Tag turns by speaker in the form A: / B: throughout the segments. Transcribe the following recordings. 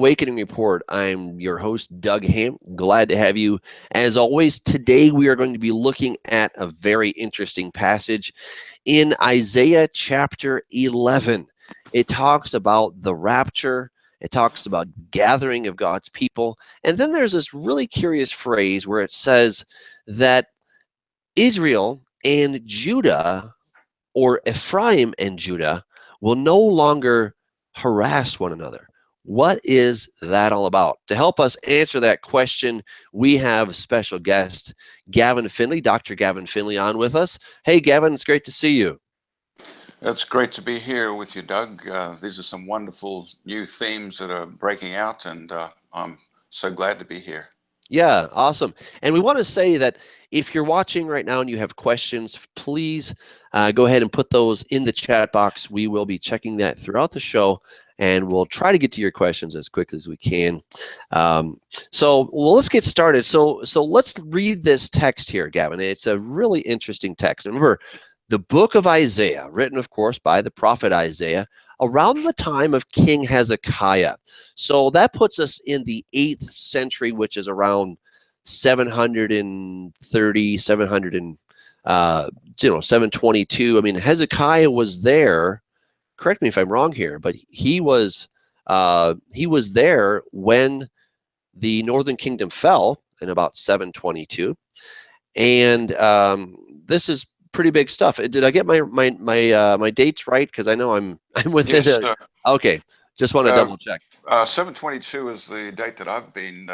A: Awakening Report. I'm your host, Doug Hamp. Glad to have you. As always, today we are going to be looking at a very interesting passage in Isaiah chapter 11. It talks about the rapture. It talks about gathering of God's people. And then there's this really curious phrase where it says that Israel and Judah, or Ephraim and Judah, will no longer harass one another. What is that all about? To help us answer that question, we have special guest Gavin Finley, Dr. Gavin Finley, on with us. Hey, Gavin, it's great to see you.
B: It's great to be here with you, Doug. These are some wonderful new themes that are breaking out, and I'm so glad to be here.
A: Yeah, awesome. And we want to say that if you're watching right now and you have questions, please go ahead and put those in the chat box. We will be checking that throughout the show, and we'll try to get to your questions as quickly as we can. Well, let's get started. So let's read this text here, Gavin. It's a really interesting text. Remember, the book of Isaiah, written, of course, by the prophet Isaiah, around the time of King Hezekiah. So that puts us in the 8th century, which is around 730, 722. I mean, Hezekiah was there. Correct me if I'm wrong here, but he was there when the Northern Kingdom fell in about 722, and this is pretty big stuff. Did I get my dates right? Because I know I'm within
B: Yes,
A: a. Okay, just want to double check.
B: 722 is the date that I've been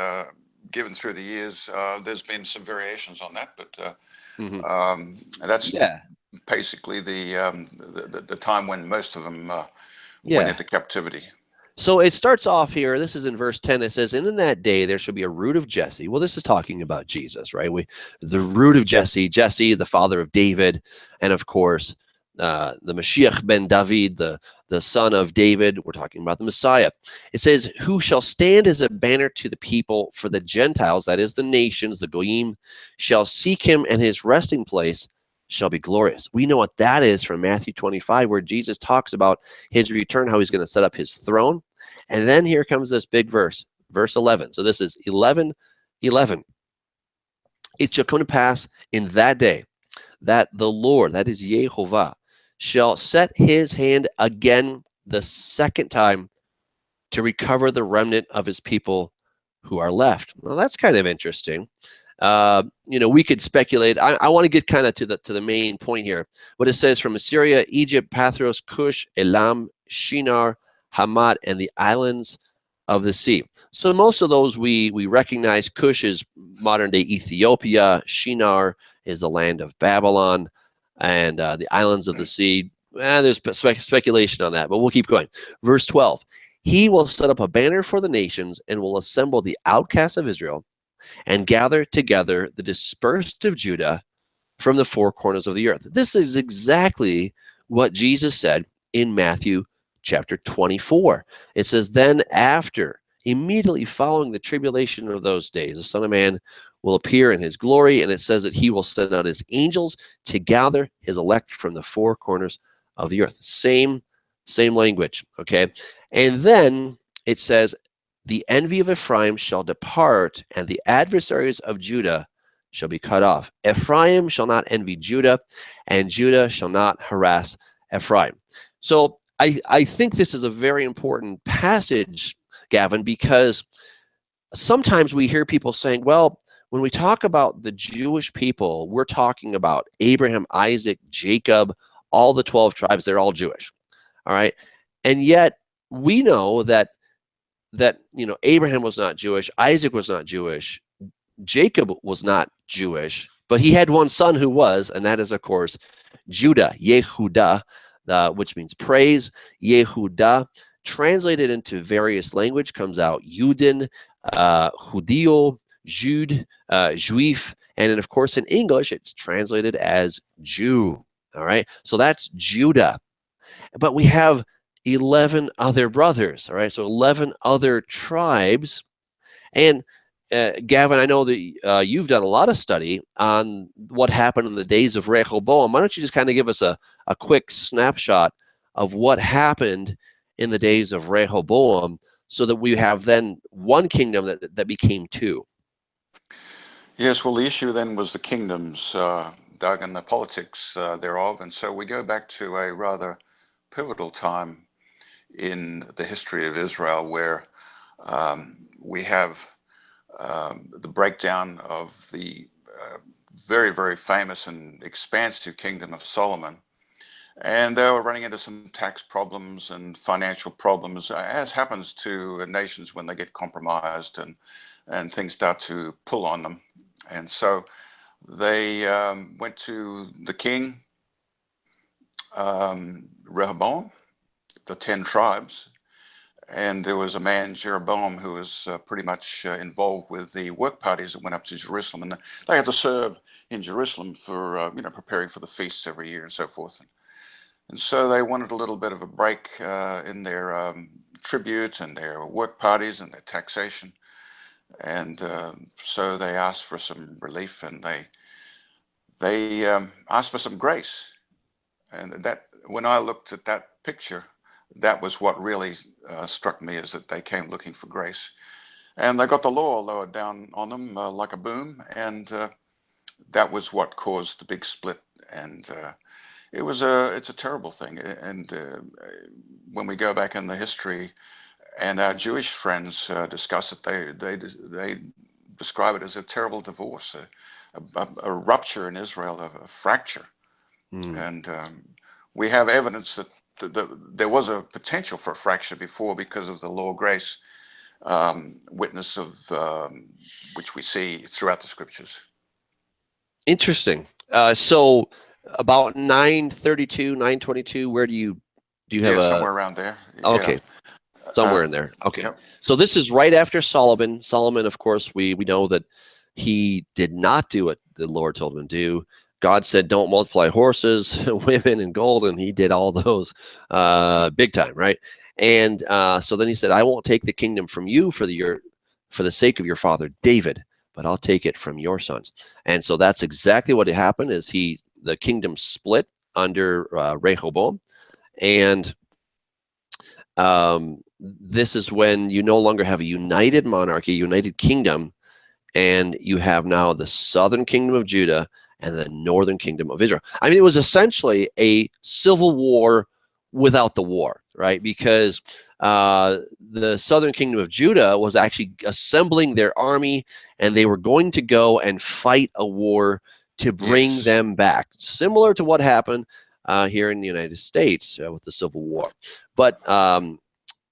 B: given through the years. There's been some variations on that, but that's basically the time when most of them went into captivity.
A: So it starts off here. This is in verse 10. It says, "And in that day there shall be a root of Jesse." Well, this is talking about Jesus, right? The root of Jesse, the father of David, and of course, the Mashiach ben David, the son of David. We're talking about the Messiah. It says, "Who shall stand as a banner to the people, for the Gentiles, that is the nations, the Goyim, shall seek him, and his resting place shall be glorious." We know what that is from Matthew 25, where Jesus talks about his return, how he's going to set up his throne. And then here comes this big verse, verse 11. So this is 11:11. "It shall come to pass in that day that the Lord, that is Yehovah, shall set his hand again the second time to recover the remnant of his people who are left." Well, that's kind of interesting. We could speculate. I want to get kind of to the main point here. What it says from Assyria, Egypt, Pathros, Cush, Elam, Shinar, Hamath, and the islands of the sea. So most of those we recognize. Cush is modern-day Ethiopia. Shinar is the land of Babylon, and the islands of the sea. There's speculation on that, but we'll keep going. Verse 12, "He will set up a banner for the nations and will assemble the outcasts of Israel and gather together the dispersed of Judah from the four corners of the earth." This is exactly what Jesus said in Matthew chapter 24. It says, "Then after, immediately following the tribulation of those days, the Son of Man will appear in his glory," and it says that he will send out his angels to gather his elect from the four corners of the earth. Same language, okay? And then it says, "The envy of Ephraim shall depart, and the adversaries of Judah shall be cut off. Ephraim shall not envy Judah, and Judah shall not harass Ephraim." So I think this is a very important passage, Gavin, because sometimes we hear people saying, well, when we talk about the Jewish people, we're talking about Abraham, Isaac, Jacob, all the 12 tribes, they're all Jewish. All right. And yet we know that Abraham was not Jewish, Isaac was not Jewish, Jacob was not Jewish, but he had one son who was, and that is, of course, Judah, Yehudah, which means praise. Yehudah, translated into various language, comes out Yudin, Judio, Jude, Juif, and then, of course, in English, it's translated as Jew. All right, so that's Judah. But we have 11 other brothers, all right? So 11 other tribes. And Gavin, I know that you've done a lot of study on what happened in the days of Rehoboam. Why don't you just kind of give us a quick snapshot of what happened in the days of Rehoboam so that we have then one kingdom that became two.
B: Yes, well, the issue then was the kingdoms, Doug, and the politics thereof. And so we go back to a rather pivotal time in the history of Israel where we have the breakdown of the very, very famous and expansive kingdom of Solomon. And they were running into some tax problems and financial problems, as happens to nations when they get compromised and things start to pull on them. And so they went to the king, Rehoboam, the 10 tribes. And there was a man, Jeroboam, who was pretty much involved with the work parties that went up to Jerusalem. And they had to serve in Jerusalem for, preparing for the feasts every year and so forth. And so they wanted a little bit of a break in their tribute and their work parties and their taxation. And so they asked for some relief, and they asked for some grace. And that, when I looked at that picture, that was what really struck me, is that they came looking for grace. And they got the law lowered down on them like a boom. And that was what caused the big split. And it's a terrible thing. And when we go back in the history and our Jewish friends discuss it, they describe it as a terrible divorce, a rupture in Israel, a fracture. And we have evidence that there was a potential for a fracture before because of the law of grace witness of which we see throughout the scriptures.
A: Interesting. So about 932, 922, where do you have
B: somewhere around there?
A: Okay, somewhere in there. Okay,
B: yep.
A: So this is right after Solomon. Solomon, of course, we know that he did not do what the Lord told him to do. God said, "Don't multiply horses, women, and gold," and he did all those big time, right? And so then he said, "I won't take the kingdom from you for the sake of your father David, but I'll take it from your sons." And so that's exactly what happened. Is the kingdom split under Rehoboam, and this is when you no longer have a united monarchy, united kingdom, and you have now the southern kingdom of Judah and the northern kingdom of Israel. I mean, it was essentially a civil war without the war, right? Because the southern kingdom of Judah was actually assembling their army, and they were going to go and fight a war to bring them back, similar to what happened here in the United States with the Civil War. But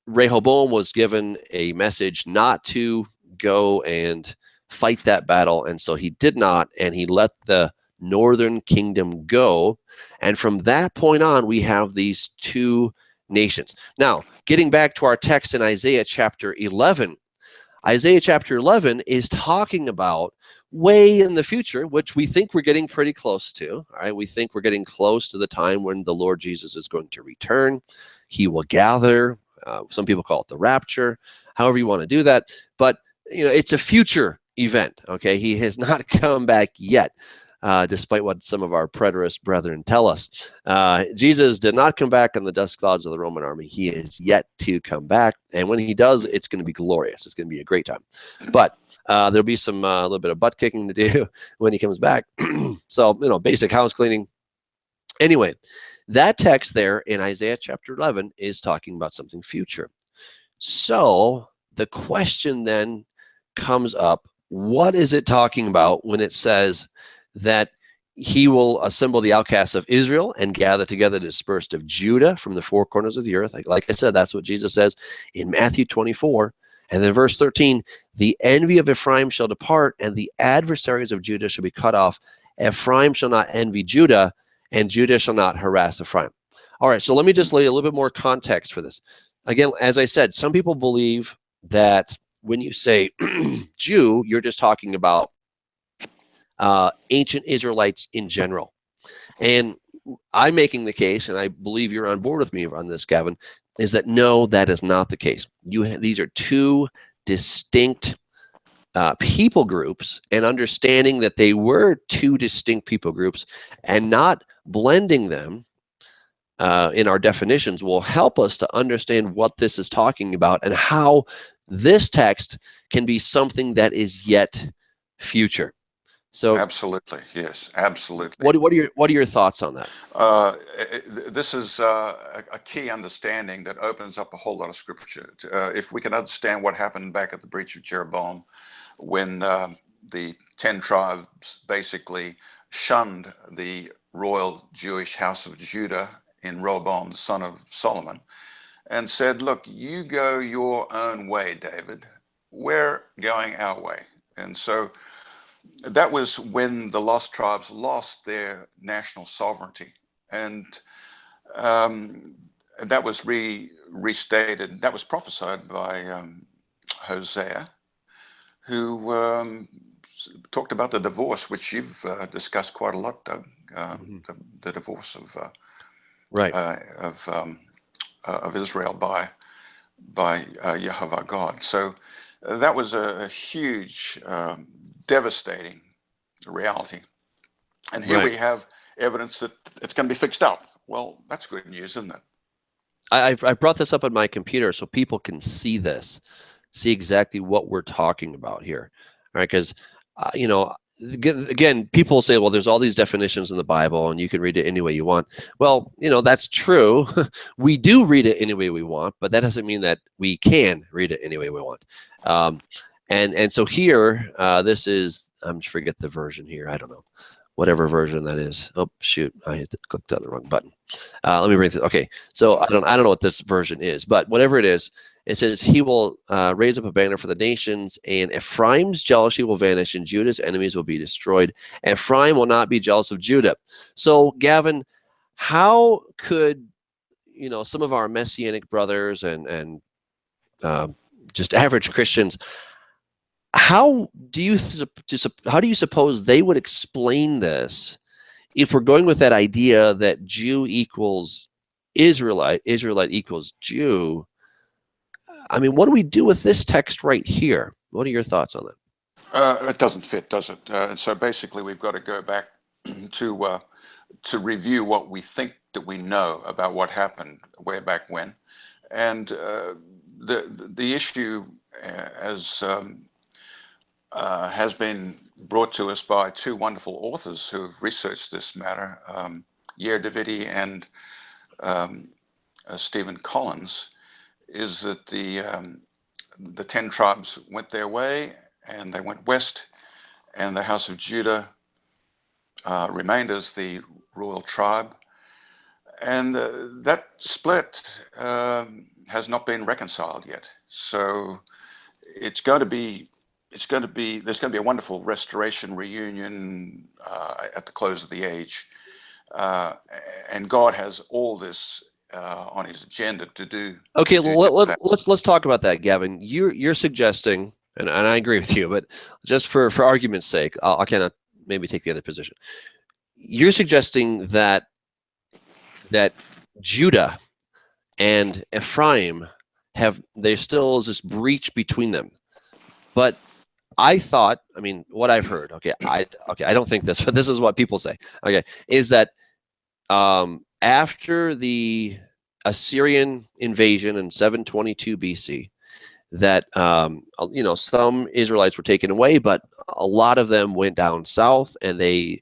A: Rehoboam was given a message not to go and fight that battle, and so he did not, and he let the northern kingdom go. And from that point on, we have these two nations. Now, getting back to our text in Isaiah chapter 11, Isaiah chapter 11 is talking about way in the future, which we think we're getting pretty close to. All right, we think we're getting close to the time when the Lord Jesus is going to return. He will gather. Some people call it the rapture, however you want to do that. But it's a future event. Okay, he has not come back yet, despite what some of our preterist brethren tell us. Jesus did not come back in the dust clouds of the Roman army. He is yet to come back, and when he does, it's going to be glorious. It's going to be a great time. But there'll be some a little bit of butt kicking to do when he comes back. So basic house cleaning. Anyway, that text there in Isaiah chapter 11 is talking about something future. So the question then comes up, what is it talking about when it says that he will assemble the outcasts of Israel and gather together the dispersed of Judah from the four corners of the earth? Like I said, that's what Jesus says in Matthew 24. And then verse 13, the envy of Ephraim shall depart, and the adversaries of Judah shall be cut off. Ephraim shall not envy Judah, and Judah shall not harass Ephraim. All right, so let me just lay a little bit more context for this. Again, as I said, some people believe that when you say Jew, you're just talking about ancient Israelites in general. And I'm making the case, and I believe you're on board with me on this, Gavin, is that no, that is not the case. These are two distinct people groups, and understanding that they were two distinct people groups and not blending them in our definitions will help us to understand what this is talking about and how this text can be something that is yet future. So
B: absolutely, yes, absolutely.
A: What are your thoughts on that?
B: This is a key understanding that opens up a whole lot of scripture. If we can understand what happened back at the breach of Jeroboam, when the 10 tribes basically shunned the royal Jewish house of Judah in Rehoboam, the son of Solomon, and said, look, you go your own way, David. We're going our way. And so that was when the lost tribes lost their national sovereignty. And that was restated, that was prophesied by Hosea, who talked about the divorce, which you've discussed quite a lot, Doug. The divorce of of Israel by Jehovah God. So that was a huge, devastating reality. And here we have evidence that it's going to be fixed up. Well, that's good news, isn't it?
A: I brought this up on my computer so people can see this, see exactly what we're talking about here, all right? Because, you know, again, people say, well, there's all these definitions in the Bible and you can read it any way you want. Well, you know, that's true. We do read it any way we want, but that doesn't mean that we can read it any way we want. And so here, this is, I'm just forget the version here. I don't know, whatever version that is. Oh, shoot, I clicked on the wrong button. Let me bring this. Okay, so I don't know what this version is, but whatever it is, it says he will raise up a banner for the nations, and Ephraim's jealousy will vanish, and Judah's enemies will be destroyed. Ephraim will not be jealous of Judah. So, Gavin, how could some of our Messianic brothers and just average Christians, how do you suppose they would explain this if we're going with that idea that Jew equals Israelite, Israelite equals Jew? I mean, what do we do with this text right here? What are your thoughts on that?
B: It doesn't fit, does it? And so basically, we've got to go back to review what we think that we know about what happened way back when, and the issue as has been brought to us by two wonderful authors who have researched this matter, Yair Davidi and Stephen Collins, is that the 10 tribes went their way and they went west, and the house of Judah remained as the royal tribe. And that split has not been reconciled yet. So it's going to be, there's going to be a wonderful restoration reunion at the close of the age. And God has all this on his agenda to do.
A: Okay, let's talk about that, Gavin. You're suggesting, and I agree with you, but just for argument's sake, I'll kind of maybe take the other position. You're suggesting that Judah and Ephraim there still is this breach between them. But I thought, I mean, what I've heard, I don't think this, but this is what people say, is that after the Assyrian invasion in 722 BC, that some Israelites were taken away, but a lot of them went down south, and they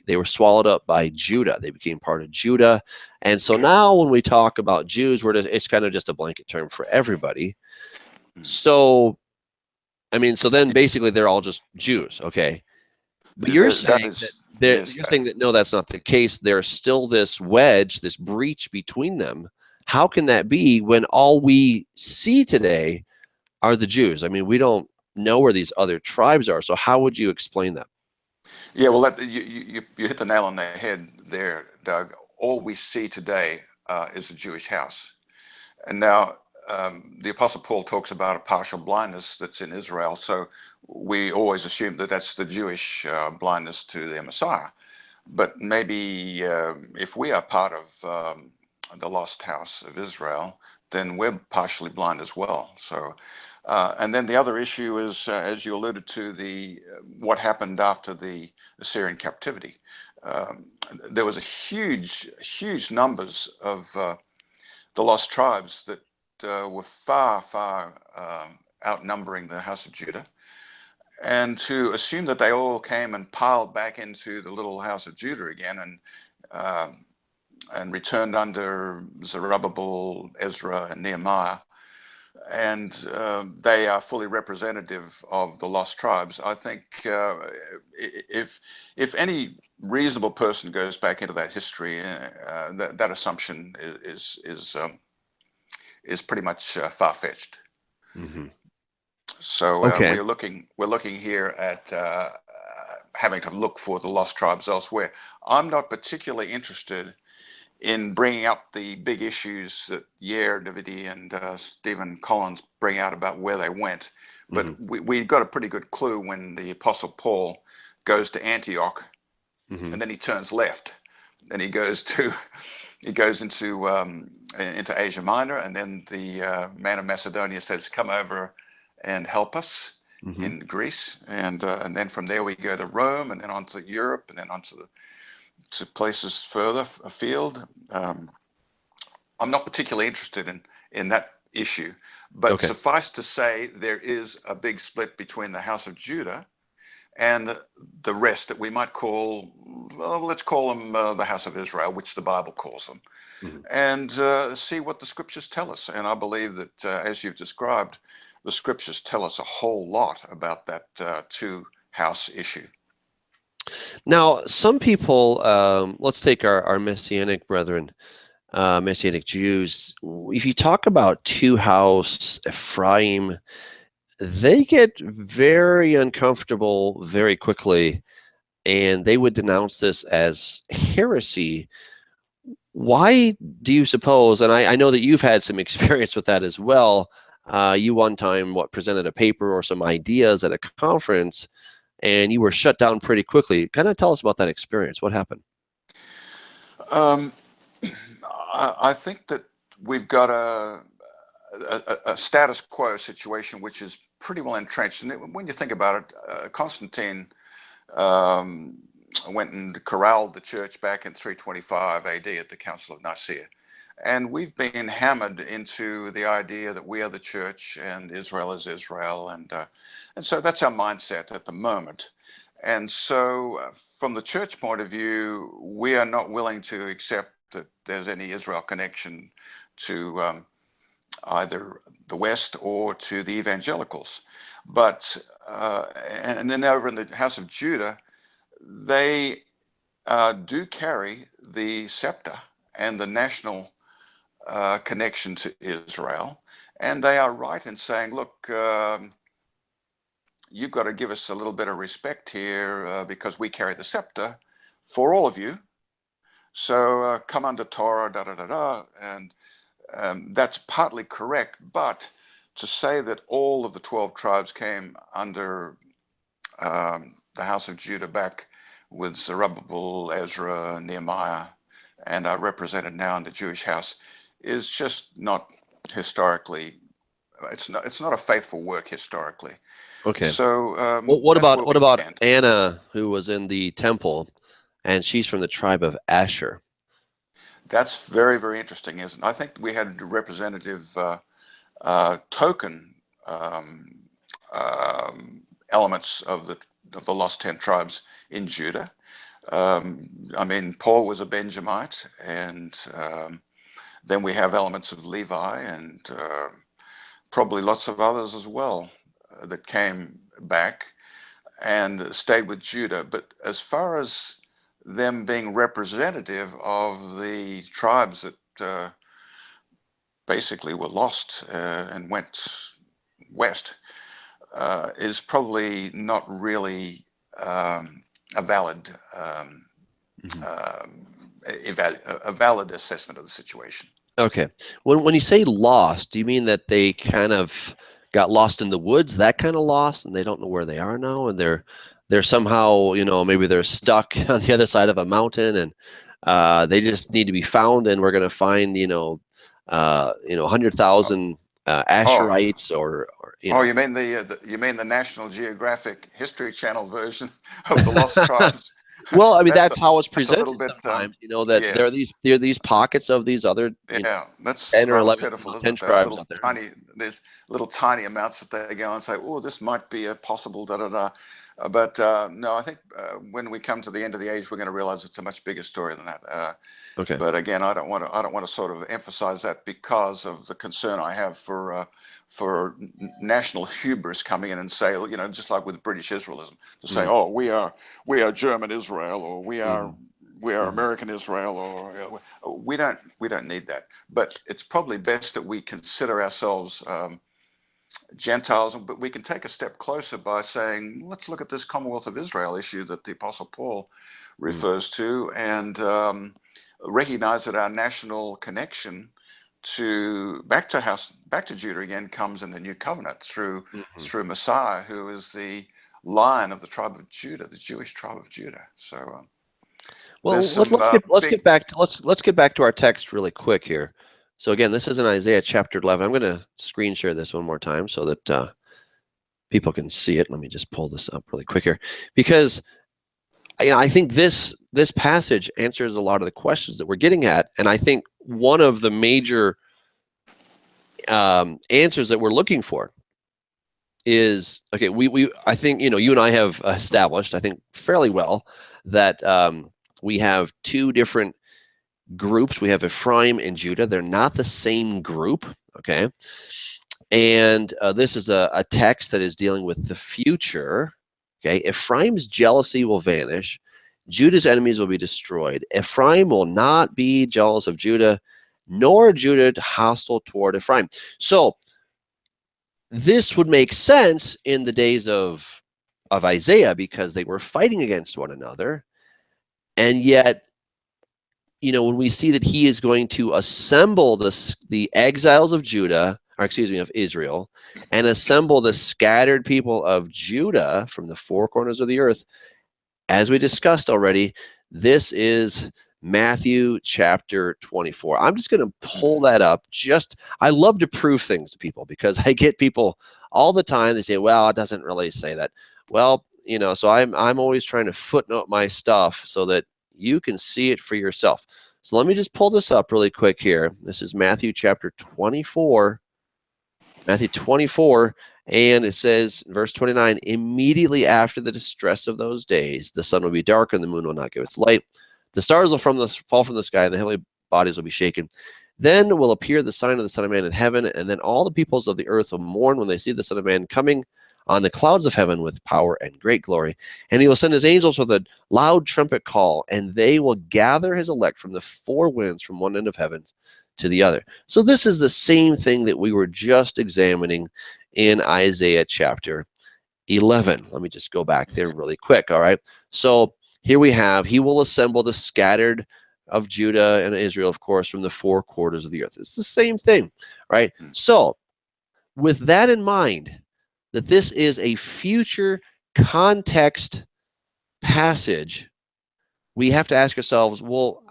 A: were swallowed up by Judah. They became part of Judah. And so now when we talk about Jews, it's kind of just a blanket term for everybody. So, I mean, so then basically they're all just Jews, okay? But you're saying that no, that's not the case. There's still this wedge, this breach between them. How can that be when all we see today are the Jews? I mean, we don't know where these other tribes are. So how would you explain that?
B: Yeah, well, you hit the nail on the head there, Doug. All we see today is a Jewish house. And now the Apostle Paul talks about a partial blindness that's in Israel. So we always assume that that's the Jewish blindness to their Messiah. But maybe if we are part of the lost house of Israel, then we're partially blind as well. So, and then the other issue is, as you alluded to, what happened after the Assyrian captivity. there was a huge numbers of the lost tribes that were far outnumbering the house of Judah. And to assume that they all came and piled back into the little house of Judah again and returned under Zerubbabel, Ezra, and Nehemiah, and they are fully representative of the lost tribes. I think if any reasonable person goes back into that history, that assumption is pretty much far-fetched.
A: Mm-hmm.
B: So
A: okay.
B: we're looking here at having to look for the lost tribes elsewhere. I'm not particularly interested in bringing up the big issues that Yair, Davidi, and Stephen Collins bring out about where they went. But we got a pretty good clue when the Apostle Paul goes to Antioch, and then he turns left, and he goes into Asia Minor, and then the man of Macedonia says, "Come over and help us." In Greece, and then from there we go to Rome, and then on to Europe, and then on to places further afield. I'm not particularly interested in that issue, but suffice to say, there is a big split between the house of Judah and the rest that we might call, well, let's call them the house of Israel, which the Bible calls them, and see what the scriptures tell us. And I believe that, as you've described, the scriptures tell us a whole lot about that two-house issue.
A: Now, some people, let's take our Messianic brethren, Messianic Jews. If you talk about two-house Ephraim, they get very uncomfortable very quickly, and they would denounce this as heresy. Why do you suppose, and I know that you've had some experience with that as well, you one time presented a paper or some ideas at a conference, and you were shut down pretty quickly. Kind of tell us about that experience. What happened?
B: I think that we've got a status quo situation which is pretty well entrenched. And when you think about it, Constantine went and corralled the church back in 325 AD at the Council of Nicaea. And we've been hammered into the idea that we are the church and Israel is Israel. And so that's our mindset at the moment. And so from the church point of view, we are not willing to accept that there's any Israel connection to either the West or to the evangelicals. But, and then over in the house of Judah, they do carry the scepter and the national connection to Israel. And they are right in saying, look, you've got to give us a little bit of respect here because we carry the scepter for all of you. So come under Torah, and that's partly correct. But to say that all of the 12 tribes came under the house of Judah back with Zerubbabel, Ezra, Nehemiah, and are represented now in the Jewish house is just not historically. It's not a faithful work historically.
A: Okay.
B: So
A: well, what about Anna, who was in the temple, and she's from the tribe of Asher?
B: That's very, very interesting, isn't it? I think we had representative token elements of the lost 10 tribes in Judah. I mean, Paul was a Benjamite, and then we have elements of Levi and probably lots of others as well that came back and stayed with Judah. But as far as them being representative of the tribes that basically were lost and went west, is probably not really a valid a valid assessment of the situation.
A: Okay. When you say lost, do you mean that they kind of got lost in the woods, that kind of lost, and they don't know where they are now, and they're somehow, maybe they're stuck on the other side of a mountain, and they just need to be found, and we're going to find 100,000 Asherites or
B: Oh, you mean the National Geographic History Channel version of the Lost Tribes?
A: Well, I mean, that's how it's
B: that's a little
A: presented
B: bit,
A: sometimes, you know, that
B: yes.
A: there are these pockets of these other, you know,
B: Yeah, that's
A: 10 or
B: rather
A: 11, you
B: pitiful,
A: know,
B: isn't
A: 10
B: it? Those
A: tribes
B: little
A: out there.
B: tiny, there's little tiny amounts that they go and say, oh, this might be a possible da da da. But no, I think when we come to the end of the age, we're going to realize it's a much bigger story than that.
A: Okay.
B: But again, I don't want to sort of emphasize that because of the concern I have for national hubris coming in and say, you know, just like with British Israelism, to say,
A: Mm,
B: oh, we are German Israel, or
A: mhm,
B: we are
A: mhm,
B: American Israel, or we don't need that. But it's probably best that we consider ourselves Gentiles, but we can take a step closer by saying, let's look at this Commonwealth of Israel issue that the Apostle Paul
A: mm,
B: refers to, and recognize that our national connection to back to Judah again comes in the new covenant
A: mhm.
B: through Messiah, who is the lion of the tribe of Judah, the Jewish tribe of Judah. So there's
A: Well,
B: some
A: let's
B: big.
A: get back to let's get back to our text really quick here. So again, this is in Isaiah chapter 11. I'm going to screen share this one more time so that people can see it. Let me just pull this up really quick here, because I think this passage answers a lot of the questions that we're getting at, and I think one of the major answers that we're looking for is, okay, we I think, you know, you and I have established, I think fairly well, that we have two different groups. We have Ephraim and Judah. They're not the same group, okay? And this is a text that is dealing with the future, okay? Ephraim's jealousy will vanish. Judah's enemies will be destroyed. Ephraim will not be jealous of Judah, nor Judah hostile toward Ephraim. So this would make sense in the days of Isaiah, because they were fighting against one another, and yet, you know, when we see that he is going to assemble the exiles of Judah, or excuse me, of Israel, and assemble the scattered people of Judah from the four corners of the earth, as we discussed already, this is Matthew chapter 24. I'm just going to pull that up. I love to prove things to people, because I get people all the time, they say, well, it doesn't really say that. Well, you know, so I'm always trying to footnote my stuff so that you can see it for yourself. So let me just pull this up really quick here. This is Matthew chapter 24. Matthew 24, and it says, verse 29, immediately after the distress of those days, the sun will be dark and the moon will not give its light. The stars will fall from the sky, and the heavenly bodies will be shaken. Then will appear the sign of the Son of Man in heaven, and then all the peoples of the earth will mourn when they see the Son of Man coming on the clouds of heaven with power and great glory. And he will send his angels with a loud trumpet call, and they will gather his elect from the four winds from one end of heaven to the other. So this is the same thing that we were just examining in Isaiah chapter 11. Let me just go back there really quick, all right? So here we have, he will assemble the scattered of Judah and Israel, of course, from the four quarters of the earth. It's the same thing, right? So with that in mind, that this is a future context passage, we have to ask ourselves, well,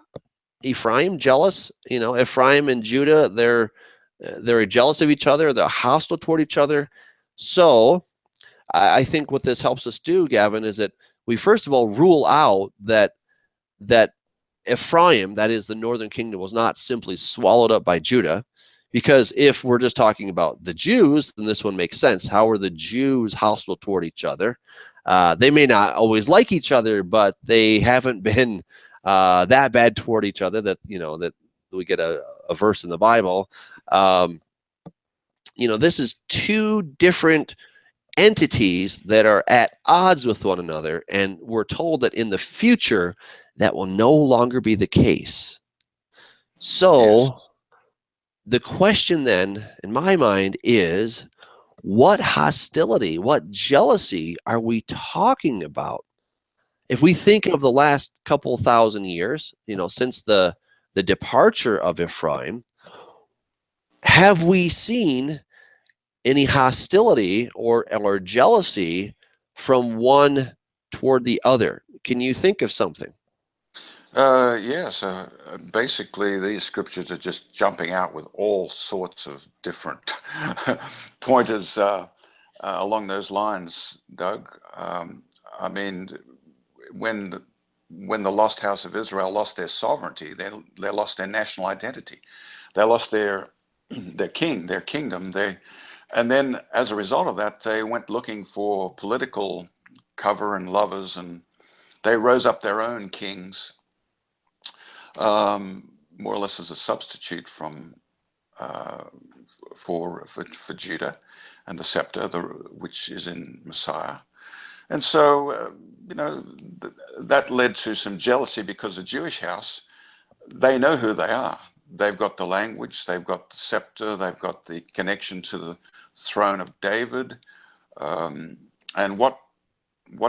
A: Ephraim jealous? You know, Ephraim and Judah, they're jealous of each other. They're hostile toward each other. So I think what this helps us do, Gavin, is that we first of all rule out that Ephraim, that is the northern kingdom, was not simply swallowed up by Judah. Because if we're just talking about the Jews, then this one makes sense. How are the Jews hostile toward each other? They may not always like each other, but they haven't been that bad toward each other that, you know, that we get a verse in the Bible. Um, you know, this is two different entities that are at odds with one another, and we're told that in the future that will no longer be the case.
B: Yes.
A: So the question then, in my mind, is what hostility, what jealousy are we talking about? If we think of the last couple thousand years, you know, since the departure of Ephraim, have we seen any hostility or jealousy from one toward the other? Can you think of something?
B: Yes. Basically, these scriptures are just jumping out with all sorts of different pointers along those lines, Doug. I mean, when when the lost house of Israel lost their sovereignty, they lost their national identity. They lost their king, their kingdom. And then as a result of that, they went looking for political cover and lovers, and they rose up their own kings, more or less as a substitute from for Judah and the scepter, which is in Messiah. And so, that led to some jealousy, because the Jewish house, they know who they are. They've got the language, they've got the scepter, they've got the connection to the throne of David. And what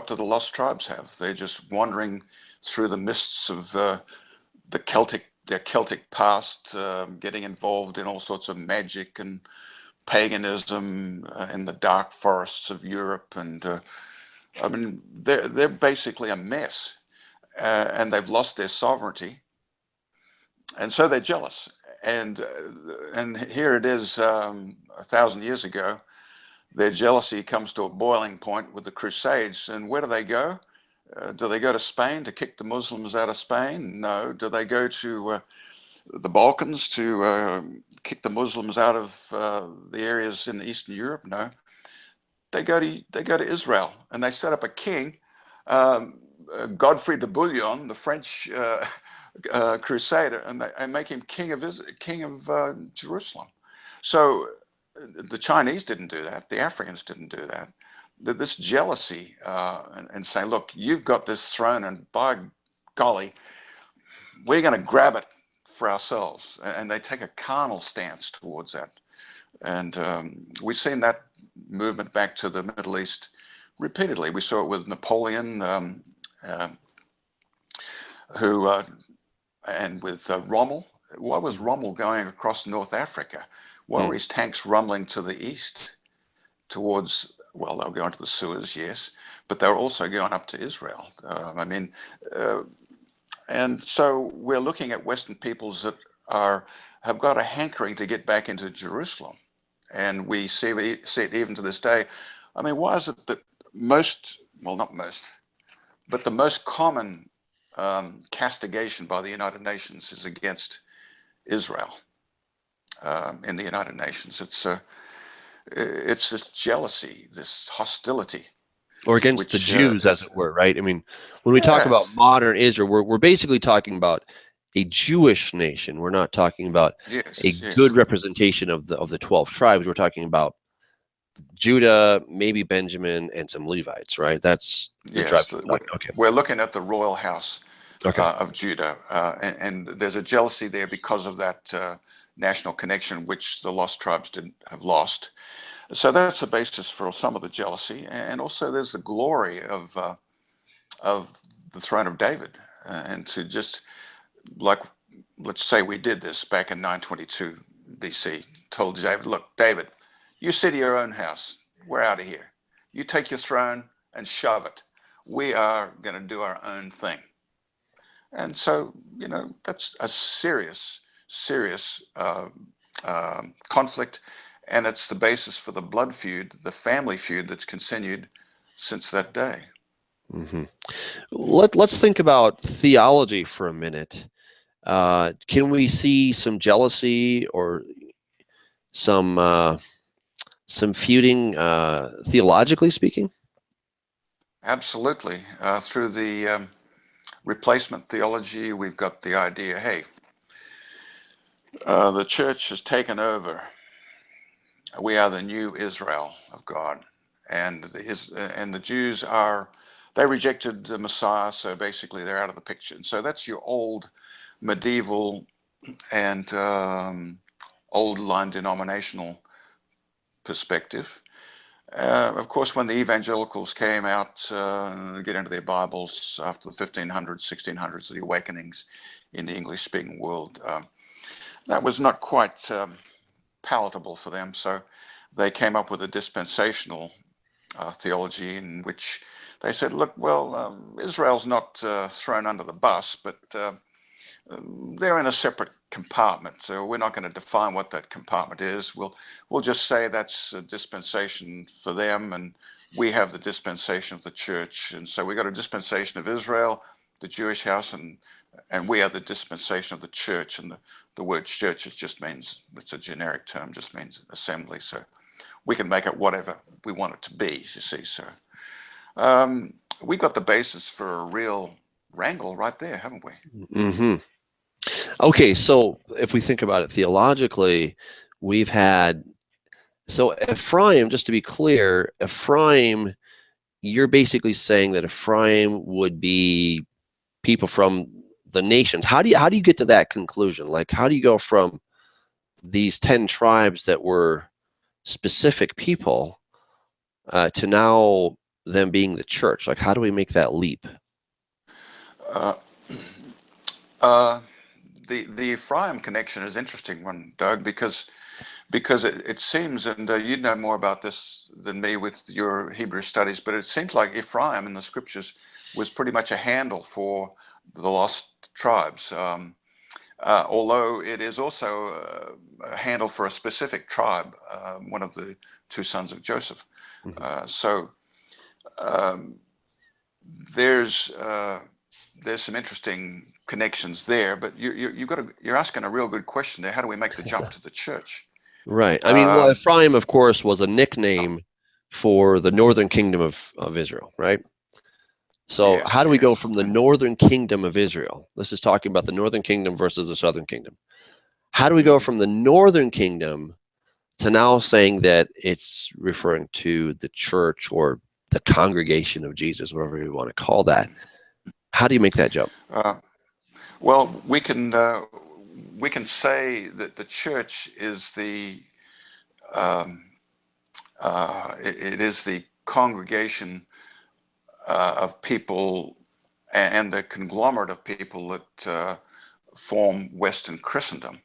B: do the lost tribes have? They're just wandering through the mists of their Celtic past, getting involved in all sorts of magic and paganism in the dark forests of Europe. And I mean, they're basically a mess, and they've lost their sovereignty, and so they're jealous. And here it is, 1,000 years ago, their jealousy comes to a boiling point with the Crusades. And where do they go? Do they go to Spain to kick the Muslims out of Spain? No. Do they go to the Balkans to kick the Muslims out of the areas in Eastern Europe? No. They go to Israel, and they set up a king, Godfrey de Bouillon, the French crusader, and they make him king of Jerusalem. So the Chinese didn't do that. The Africans didn't do that. This jealousy and saying, look, you've got this throne, and by golly, we're going to grab it for ourselves. And they take a carnal stance towards that. And we've seen that movement back to the Middle East repeatedly. We saw it with Napoleon, and with Rommel. Why was Rommel going across North Africa? Why were his tanks rumbling to the east towards, well, they were going to the Suez, yes, but they were also going up to Israel. And so we're looking at Western peoples that have got a hankering to get back into Jerusalem. And we see it even to this day. I mean, why is it that not most, but the most common castigation by the United Nations is against Israel in the United Nations? It's this jealousy, this hostility.
A: Or against the Jews, as it were, right? I mean, when we talk about modern Israel, we're basically talking about a Jewish nation. We're not talking about a good representation of the 12 tribes. We're talking about Judah, maybe Benjamin, and some Levites, right? That's the tribe.
B: Okay. We're looking at the royal house of Judah, and there's a jealousy there because of that national connection, which the lost tribes didn't have lost. So that's the basis for some of the jealousy, and also there's the glory of the throne of David, and to just, like, let's say we did this back in 922 BC, told David, look, David, you sit in your own house. We're out of here. You take your throne and shove it. We are going to do our own thing. And so, that's a serious conflict. And it's the basis for the blood feud, the family feud that's continued since that day.
A: Mm-hmm. Let's think about theology for a minute. Can we see some jealousy or some feuding, theologically speaking?
B: Absolutely. Through the replacement theology, we've got the idea, hey, the church has taken over. We are the new Israel of God. And the Jews they rejected the Messiah, so basically they're out of the picture. And so that's your old medieval and old line denominational perspective. Of course, when the evangelicals came out and get into their Bibles after the 1500s, 1600s, the awakenings in the English-speaking world, that was not quite palatable for them. So they came up with a dispensational theology in which they said, look, well, Israel's not thrown under the bus, but they're in a separate compartment. So we're not going to define what that compartment is. We'll just say that's a dispensation for them, and we have the dispensation of the church. And so we got a dispensation of Israel, Jewish house, and we are the dispensation of the church. And the word church just means, it's a generic term, just means assembly. So we can make it whatever we want it to be, you see. So we've got the basis for a real wrangle right there, haven't we?
A: Mm-hmm. Okay, so if we think about it theologically, we've had, so Ephraim, just to be clear, Ephraim, you're basically saying that Ephraim would be people from the nations. How do you get to that conclusion? Like, how do you go from these 10 tribes that were specific people to now them being the church? Like, how do we make that leap?
B: The Ephraim connection is an interesting one, Doug, because it seems, and you know more about this than me with your Hebrew studies, but it seems like Ephraim in the scriptures was pretty much a handle for the lost tribes, although it is also a handle for a specific tribe, one of the two sons of Joseph.
A: Mm-hmm.
B: So there's some interesting connections there, but you're asking a real good question there. How do we make the jump to the church?
A: Right. I mean, well, Ephraim, of course, was a nickname for the northern kingdom of Israel, right? So
B: yes,
A: how do we go
B: yes.
A: from the northern kingdom of Israel? This is talking about the northern kingdom versus the southern kingdom. How do we go from the northern kingdom to now saying that it's referring to the church or the congregation of Jesus, whatever you want to call that? How do you make that jump?
B: Well, we can say that the church is it is the congregation of people and the conglomerate of people that form Western Christendom.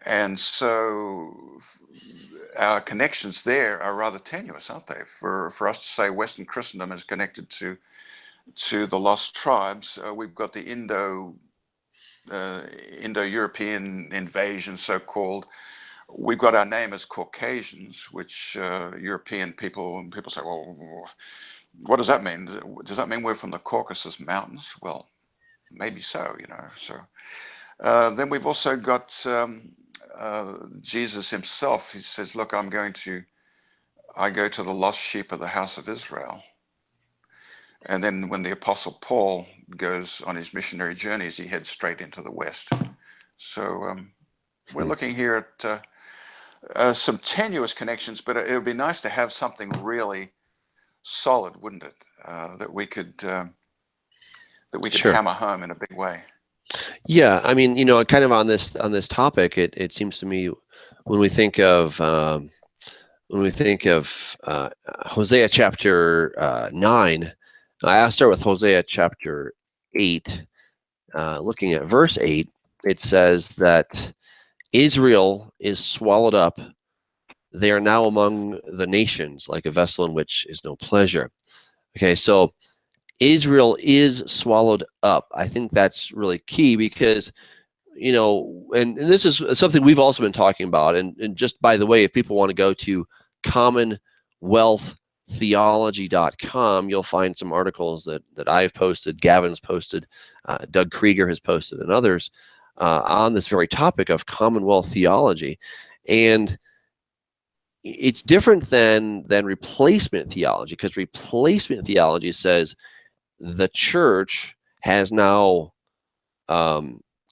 B: And so our connections there are rather tenuous, aren't they? For us to say Western Christendom is connected to the lost tribes, we've got the Indo-European invasion, so-called. We've got our name as Caucasians, which European people say, well, what does that mean? Does that mean we're from the Caucasus Mountains? Well, maybe so, you know. So then we've also got Jesus himself. He says, look, I go to the lost sheep of the house of Israel. And then when the Apostle Paul goes on his missionary journeys, he heads straight into the West. So we're looking here at some tenuous connections, but it would be nice to have something really solid, wouldn't it? That we could
A: Sure.
B: hammer home in a big way.
A: Yeah, I mean, you know, kind of on this topic, it seems to me when we think of Hosea chapter 9, I'll start with Hosea chapter 8. Looking at verse 8, it says that Israel is swallowed up. They are now among the nations, like a vessel in which is no pleasure. Okay, so Israel is swallowed up. I think that's really key because, you know, and this is something we've also been talking about. And just by the way, if people want to go to commonwealththeology.com, you'll find some articles that I've posted, Gavin's posted, Doug Krieger has posted, and others on this very topic of Commonwealth theology. And it's different than replacement theology, because replacement theology says the church has now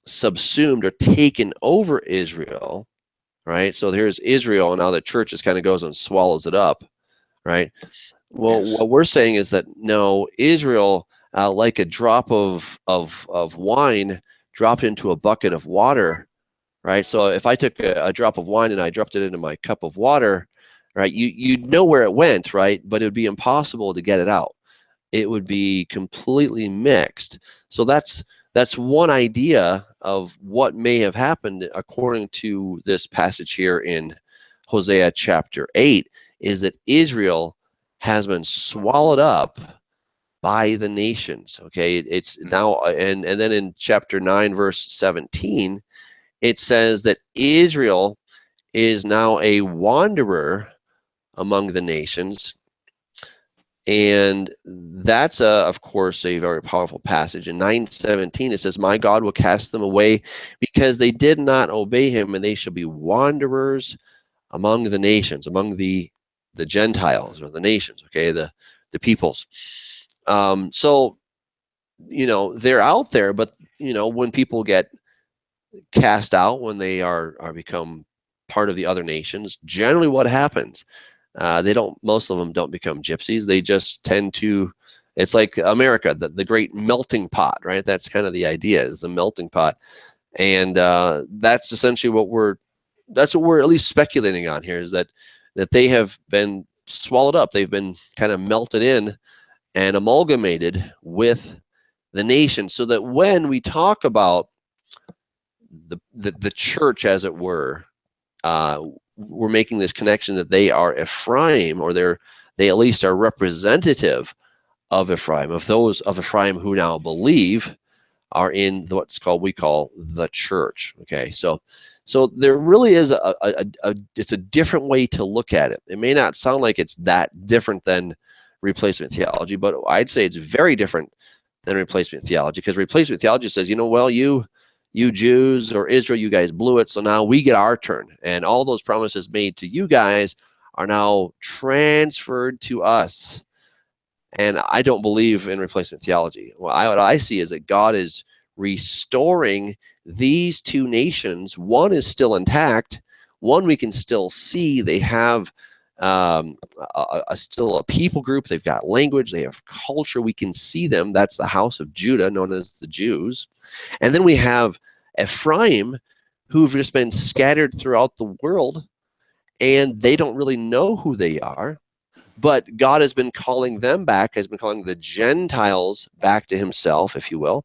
A: subsumed or taken over Israel, right? So here's Israel, and now the church just kind of goes and swallows it up, right? Well,
B: Yes.
A: what we're saying is that no, Israel, like a drop of wine dropped into a bucket of water, right? So if I took a drop of wine and I dropped it into my cup of water, right, you'd know where it went, right? But it would be impossible to get it out. It would be completely mixed. So that's one idea of what may have happened according to this passage here in Hosea chapter 8, is that Israel has been swallowed up by the nations. Okay, it's now, and then in chapter 9 verse 17, it says that Israel is now a wanderer among the nations. And that's, of course, a very powerful passage. In 9:17, it says, "My God will cast them away because they did not obey him, and they shall be wanderers among the nations," among the Gentiles or the nations, okay, the peoples. So, they're out there, but, when people get cast out, when they are become part of the other nations, generally what happens? Most of them don't become gypsies. They just tend to, it's like America, the great melting pot, right? That's kind of the idea, is the melting pot. And that's essentially that's what we're at least speculating on here, is that they have been swallowed up. They've been kind of melted in and amalgamated with the nation, so that when we talk about the church, as it were, we're making this connection that they are Ephraim, or they at least are representative of Ephraim, of those of Ephraim who now believe are in we call the church. Okay, so there really is it's a different way to look at it. It may not sound like it's that different than replacement theology, but I'd say it's very different than replacement theology, because replacement theology says, well, you Jews or Israel, you guys blew it, so now we get our turn, and all those promises made to you guys are now transferred to us. And I don't believe in replacement theology. What I see is that God is restoring these two nations. One is still intact. One we can still see. They have still a people group. They've got language. They have culture. We can see them. That's the house of Judah, known as the Jews. And then we have Ephraim, who've just been scattered throughout the world, and they don't really know who they are. But God has been calling them back, has been calling the Gentiles back to himself, if you will.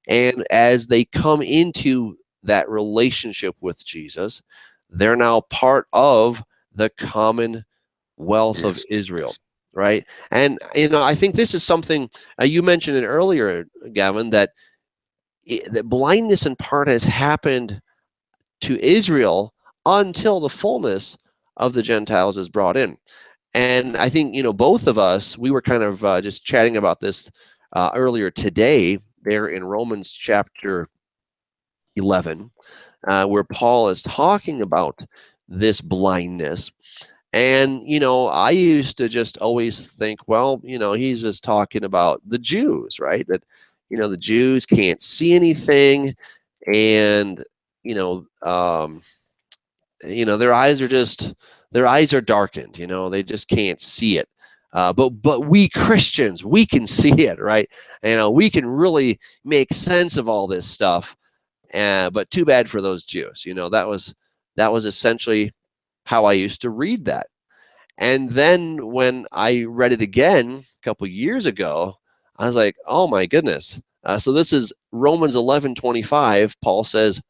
A: And as they come into that relationship with Jesus, they're now part of the commonwealth of Israel, right? And, I think this is something, you mentioned it earlier, Gavin, that blindness in part has happened to Israel until the fullness of the Gentiles is brought in. And I think, both of us, we were kind of just chatting about this earlier today, there in Romans chapter 11, where Paul is talking about this blindness. And, I used to just always think, well, he's just talking about the Jews, right? That, the Jews can't see anything, and, their eyes are darkened. They just can't see it. But we Christians, we can see it, right? We can really make sense of all this stuff. But too bad for those Jews. That was essentially how I used to read that. And then when I read it again a couple years ago, I was like, oh my goodness. So this is Romans 11:25. Paul says,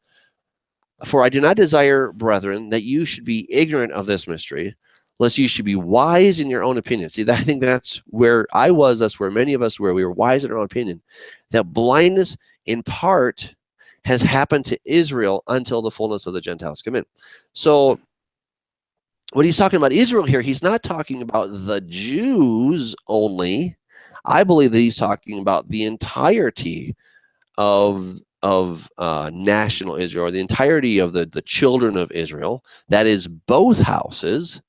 A: "For I do not desire, brethren, that you should be ignorant of this mystery, lest you should be wise in your own opinion." See, I think that's where I was. That's where many of us were. We were wise in our own opinion. That blindness, in part, has happened to Israel until the fullness of the Gentiles come in. So when he's talking about Israel here, he's not talking about the Jews only. I believe that he's talking about the entirety of national Israel, or the entirety of the children of Israel. That is both houses,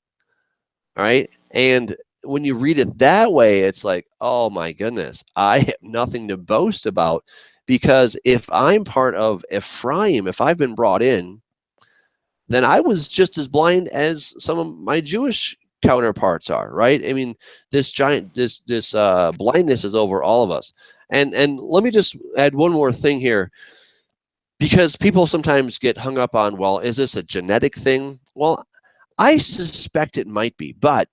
A: all right? And when you read it that way, it's like, oh my goodness, I have nothing to boast about, because if I'm part of Ephraim, if I've been brought in, then I was just as blind as some of my Jewish counterparts are, right? I mean, this blindness is over all of us. And let me just add one more thing here, because people sometimes get hung up on, well, is this a genetic thing? Well, I suspect it might be, but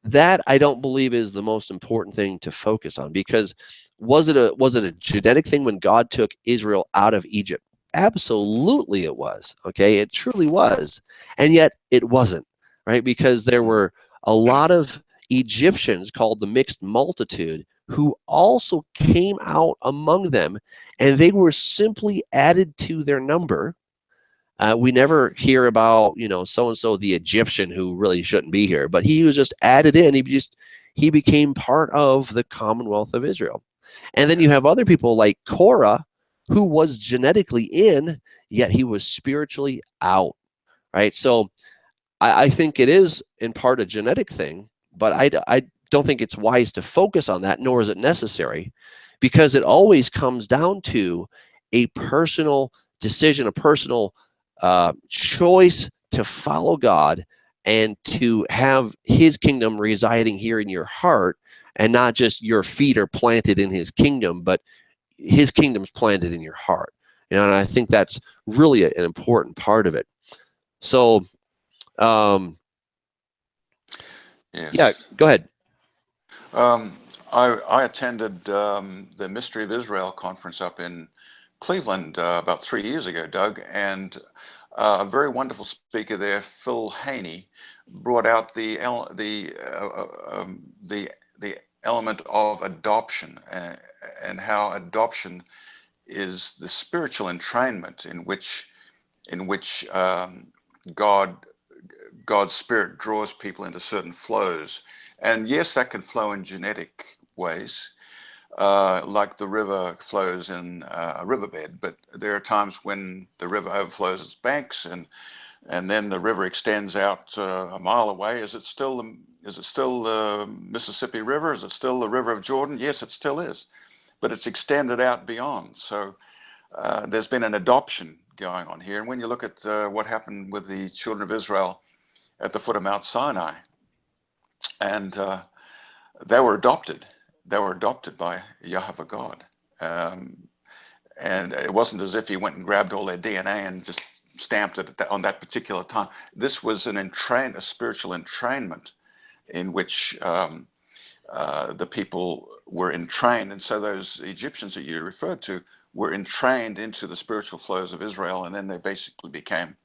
A: that I don't believe is the most important thing to focus on, because was it a genetic thing when God took Israel out of Egypt? Absolutely it was. Okay, it truly was. And yet it wasn't, right? Because there were a lot of Egyptians, called the mixed multitude, who also came out among them, and they were simply added to their number. We never hear about, so and so the Egyptian who really shouldn't be here, but he was just added in. he became part of the Commonwealth of Israel. And then you have other people like Korah, who was genetically in, yet he was spiritually out, right? So I think it is in part a genetic thing, but I don't think it's wise to focus on that, nor is it necessary, because it always comes down to a personal decision, a personal choice to follow God and to have his kingdom residing here in your heart, and not just your feet are planted in his kingdom, but his kingdom's planted in your heart. And I think that's really an important part of it. So
B: Yes.
A: yeah, go ahead.
B: I attended the Mystery of Israel conference up in Cleveland about 3 years ago, Doug, and a very wonderful speaker there, Phil Haney, brought out the element of adoption, and how adoption is the spiritual entrainment in which God's Spirit draws people into certain flows. And yes, that can flow in genetic ways, like the river flows in a riverbed. But there are times when the river overflows its banks, and then the river extends out a mile away. Is it still the Mississippi River? Is it still the River of Jordan? Yes, it still is, but it's extended out beyond. So there's been an adoption going on here. And when you look at what happened with the children of Israel at the foot of Mount Sinai, and they were adopted. They were adopted by Yahweh God. And it wasn't as if he went and grabbed all their DNA and just stamped it on that particular time. This was a spiritual entrainment in which the people were entrained. And so those Egyptians that you referred to were entrained into the spiritual flows of Israel, and then they basically became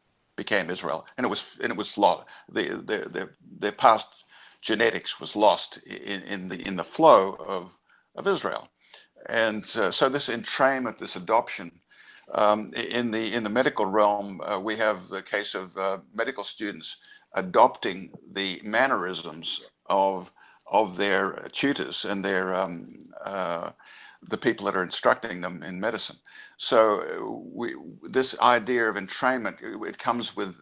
B: Israel. And it was lost. Their past genetics was lost in the flow of Israel. And so this entrainment, this adoption, in the medical realm, we have the case of medical students adopting the mannerisms of their tutors and the people that are instructing them in medicine. So this idea of entrainment, it comes with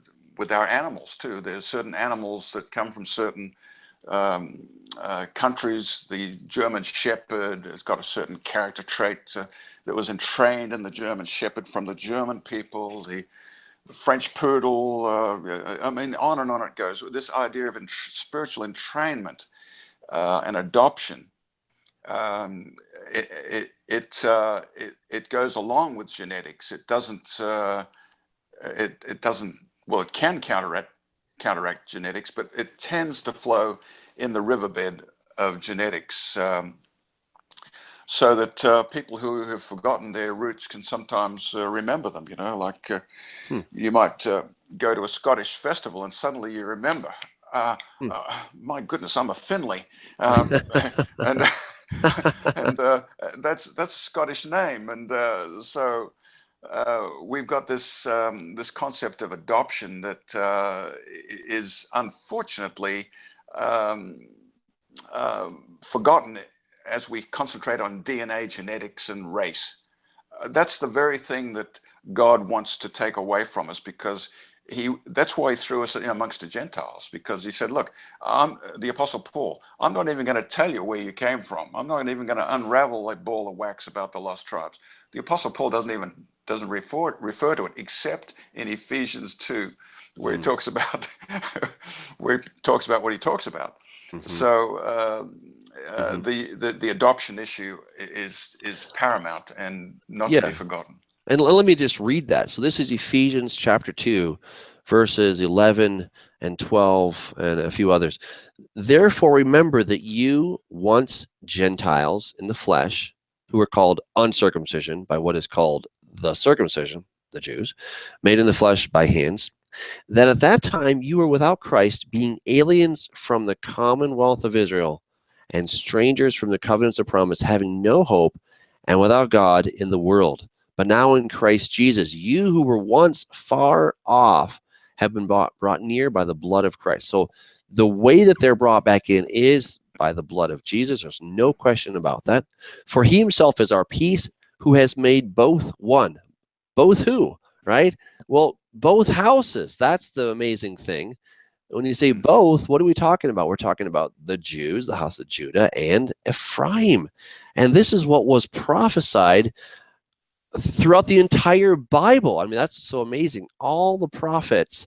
B: our animals too. There's certain animals that come from certain countries. The German Shepherd has got a certain character trait that was entrained in the German Shepherd from the German people. The French Poodle, I mean, on and on it goes. This idea of spiritual entrainment and adoption, it goes along with genetics. It doesn't. It doesn't. Well, it can counteract genetics, but it tends to flow in the riverbed of genetics, so that people who have forgotten their roots can sometimes remember them. You know, like you might go to a Scottish festival and suddenly you remember, my goodness, I'm a Finley, and and that's a Scottish name, and so we've got this this concept of adoption that is unfortunately um, forgotten as we concentrate on DNA, genetics, and race. That's the very thing that God wants to take away from us, because that's why he threw us in amongst the Gentiles, because he said, look, I'm the Apostle Paul. I'm not even going to tell you where you came from. I'm not even going to unravel a ball of wax about the lost tribes. The Apostle Paul doesn't refer to it except in Ephesians 2, where he talks about what he talks about. So the adoption issue is paramount and not to be forgotten.
A: And let me just read that. So this is Ephesians chapter 2, verses 11 and 12 and a few others. Therefore remember that you, once Gentiles in the flesh, who were called uncircumcision by what is called the circumcision, the Jews, made in the flesh by hands, that at that time you were without Christ, being aliens from the commonwealth of Israel and strangers from the covenants of promise, having no hope and without God in the world. But now in Christ Jesus, you who were once far off have been brought near by the blood of Christ. So the way that they're brought back in is by the blood of Jesus. There's no question about that. For he himself is our peace, who has made both one. Both who, right? Well, both houses. That's the amazing thing. When you say both, what are we talking about? We're talking about the Jews, the house of Judah, and Ephraim. And this is what was prophesied throughout the entire Bible. I mean, that's so amazing. All the prophets,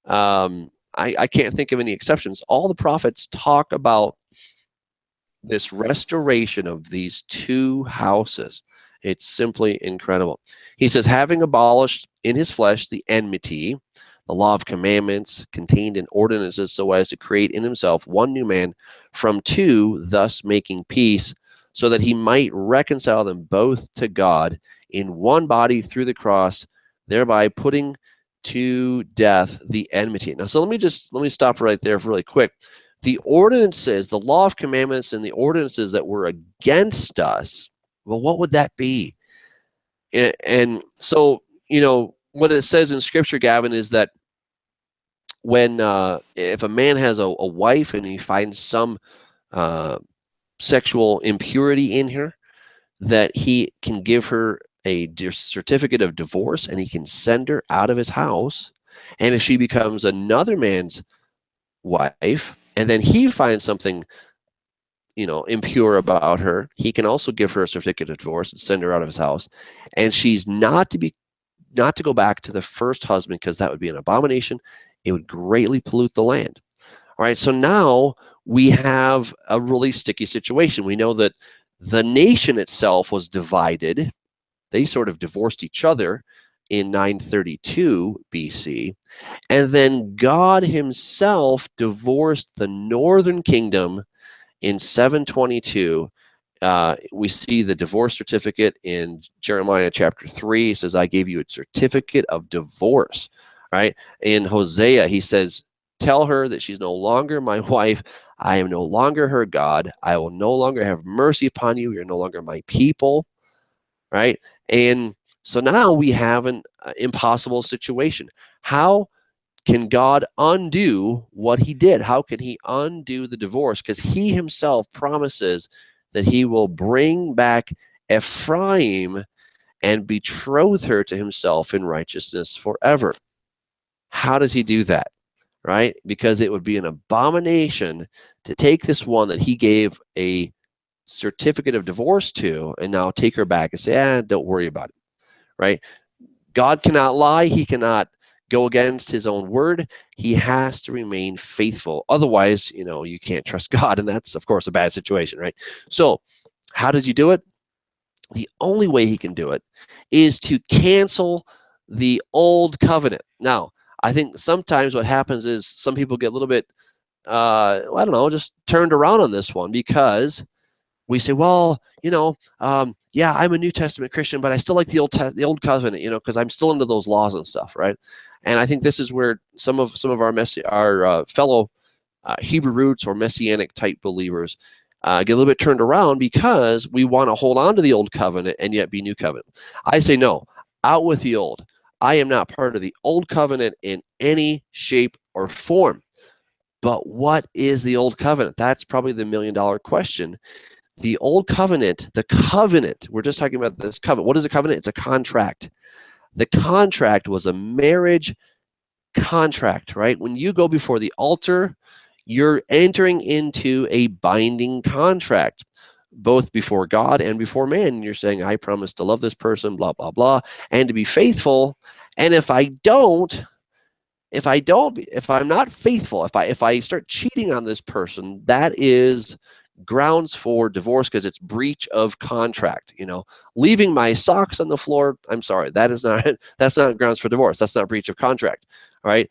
A: I can't think of any exceptions. All the prophets talk about this restoration of these two houses. It's simply incredible. He says, having abolished in his flesh the enmity, the law of commandments contained in ordinances, so as to create in himself one new man from two, thus making peace, so that he might reconcile them both to God in one body through the cross, thereby putting to death the enmity. Now, so let me stop right there really quick. The ordinances, the law of commandments and the ordinances that were against us, well, what would that be? And so, what it says in Scripture, Gavin, is that when if a man has a wife and he finds some sexual impurity in her, that he can give her a certificate of divorce and he can send her out of his house. And if she becomes another man's wife, and then he finds something impure about her, he can also give her a certificate of divorce and send her out of his house, and she's not to go back to the first husband, because that would be an abomination. It would greatly pollute the land. All right, so now we have a really sticky situation. We know that the nation itself was divided. They sort of divorced each other in 932 BC, and then God himself divorced the northern kingdom in 722. We see the divorce certificate in Jeremiah chapter 3. He says, I gave you a certificate of divorce, right? In Hosea, he says, tell her that she's no longer my wife. I am no longer her God. I will no longer have mercy upon you. You're no longer my people, right? And so now we have an impossible situation. How can God undo what he did? How can he undo the divorce? Because he himself promises that he will bring back Ephraim and betroth her to himself in righteousness forever. How does he do that? Right? Because it would be an abomination to take this one that he gave a certificate of divorce to and now take her back and say, don't worry about it. Right? God cannot lie. He cannot go against his own word. He has to remain faithful. Otherwise, you can't trust God, and that's, of course, a bad situation, right? So how does he do it? The only way he can do it is to cancel the old covenant. Now, I think sometimes what happens is some people get a little bit, I don't know, just turned around on this one, because we say, well, yeah, I'm a New Testament Christian, but I still like the old covenant, because I'm still into those laws and stuff, right? And I think this is where some of our fellow Hebrew roots or Messianic type believers get a little bit turned around, because we want to hold on to the old covenant and yet be new covenant. I say no, out with the old. I am not part of the old covenant in any shape or form. But what is the old covenant? That's probably the $1 million question. The old covenant, we're just talking about this covenant. What is a covenant? It's a contract. The contract was a marriage contract, right? When you go before the altar, you're entering into a binding contract, both before God and before man. And you're saying, I promise to love this person, blah, blah, blah, and to be faithful. And if I'm not faithful, if I start cheating on this person, that is grounds for divorce, because it's breach of contract. Leaving my socks on the floor, I'm sorry, that's not grounds for divorce. That's not breach of contract. All right.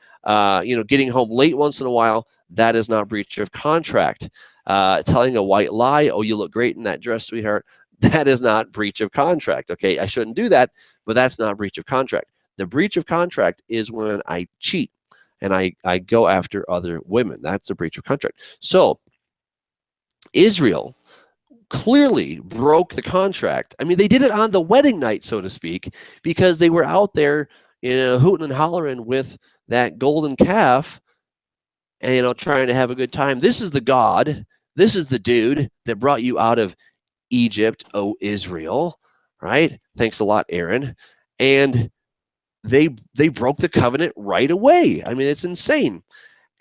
A: Getting home late once in a while, that is not breach of contract. Telling a white lie, oh, you look great in that dress, sweetheart, that is not breach of contract. Okay, I shouldn't do that, but that's not breach of contract. The breach of contract is when I cheat and I go after other women. That's a breach of contract. So Israel clearly broke the contract. I mean, they did it on the wedding night, so to speak, because they were out there, hooting and hollering with that golden calf, and trying to have a good time. This is the God. This is the dude that brought you out of Egypt, O Israel, right? Thanks a lot, Aaron. And they broke the covenant right away. I mean, it's insane.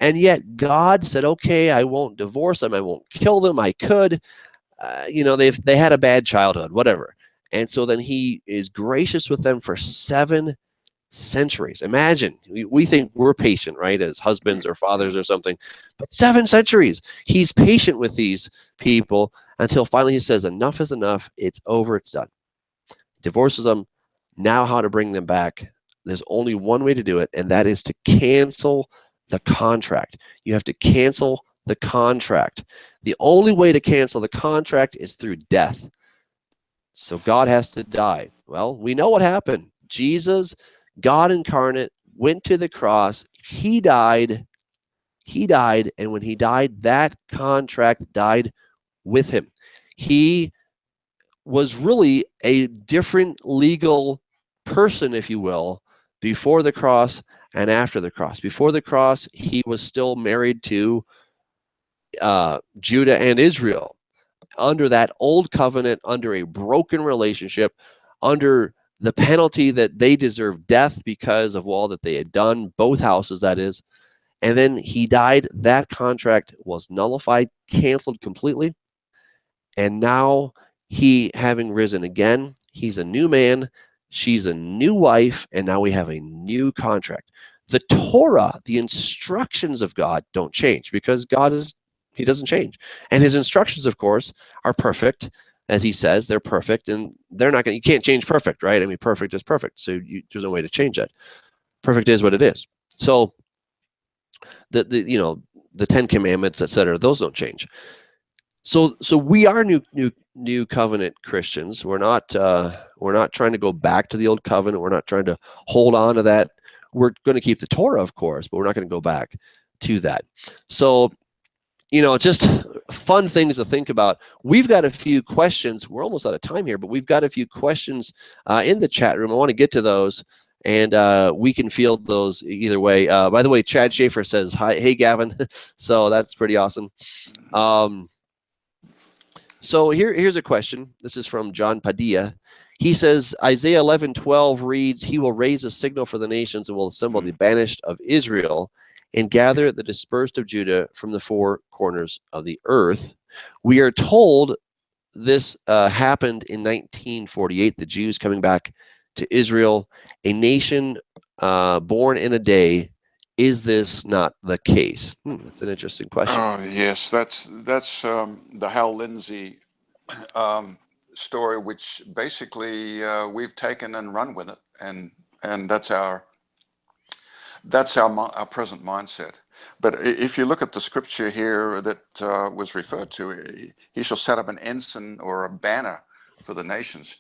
A: And yet God said, okay, I won't divorce them. I won't kill them. I could. They had a bad childhood, whatever. And so then he is gracious with them for 7 centuries. Imagine, we think we're patient, right, as husbands or fathers or something, but 7 centuries. He's patient with these people until finally he says, enough is enough. It's over. It's done. Divorces them. Now how to bring them back. There's only one way to do it, and that is to cancel the contract. You have to cancel the contract. The only way to cancel the contract is through death. So God has to die. Well, we know what happened. Jesus, God incarnate, went to the cross. He died. And when he died, that contract died with him. He was really a different legal person, if you will, before the cross and after the cross. Before the cross, he was still married to Judah and Israel under that old covenant, under a broken relationship, under the penalty that they deserved death because of all that they had done, both houses, that is. And then he died. That contract was nullified, canceled completely. And now he, having risen again, he's a new man, she's a new wife, and now we have a new contract. The Torah, the instructions of God don't change because he doesn't change. And his instructions, of course, are perfect. As he says, they're perfect, and you can't change perfect, right? I mean, perfect is perfect. So there's no way to change that. Perfect is what it is. So the 10 Commandments, etc., those don't change. So we are new covenant Christians. We're not trying to go back to the old covenant. We're not trying to hold on to that. We're going to keep the Torah, of course, but we're not going to go back to that. So just fun things to think about. We've got a few questions. We're almost out of time here, but we've got a few questions in the chat room. I want to get to those, and we can field those either way. By the way, Chad Schaefer says, hi, hey, Gavin. So that's pretty awesome. So here's a question. This is from John Padilla. He says, Isaiah 11:12 reads, he will raise a signal for the nations and will assemble the banished of Israel and gather the dispersed of Judah from the four corners of the earth. We are told this happened in 1948, the Jews coming back to Israel, a nation born in a day. Is this not the case? That's an interesting question.
B: Oh, yes, that's the Hal Lindsey story, which basically we've taken and run with it, and that's our present mindset. But if you look at the scripture here that was referred to, he shall set up an ensign or a banner for the nations.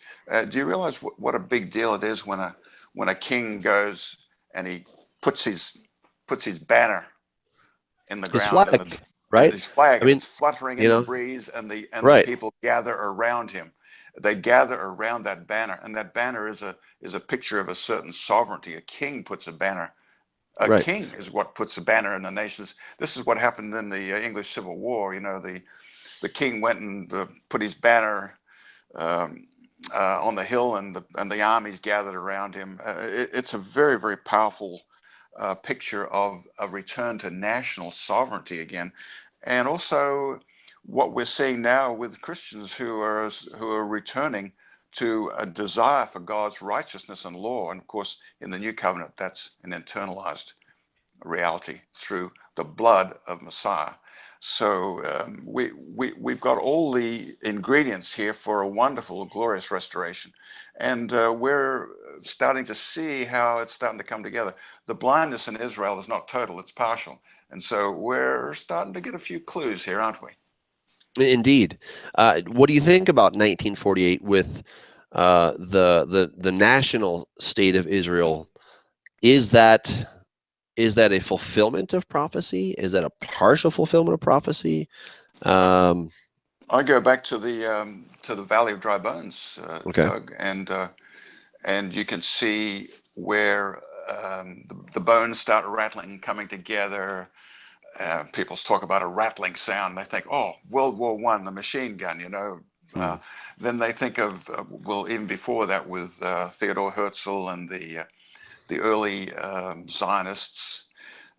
B: Do you realize what a big deal it is when a king goes and he puts his banner in the
A: His
B: ground,
A: flag, right?
B: his flag,
A: I
B: and
A: mean,
B: it's fluttering in the breeze, and the
A: right.
B: people gather around him. They gather around that banner, and that banner is a picture of a certain sovereignty. A king puts a banner. A
A: Right.
B: king is what puts a banner in the nations. This is what happened in the English Civil War. The king went and put his banner on the hill, and the armies gathered around him. It's a very, very powerful picture of a return to national sovereignty again, and also what we're seeing now with Christians who are returning to a desire for God's righteousness and law. And of course, in the new covenant, that's an internalized reality through the blood of Messiah. So we've got all the ingredients here for a wonderful, glorious restoration. And we're starting to see how it's starting to come together. The blindness in Israel is not total, it's partial. And so we're starting to get a few clues here, aren't we?
A: Indeed. What do you think about 1948 with the national state of Israel? Is that a fulfillment of prophecy? Is that a partial fulfillment of prophecy?
B: I go back to the Valley of Dry Bones,
A: Okay.
B: Doug, and you can see where the bones start rattling, coming together. people talk about a rattling sound. They think, oh, World War I, the machine gun, you know. Then they think of, well, even before that with Theodore Herzl and the early Zionists.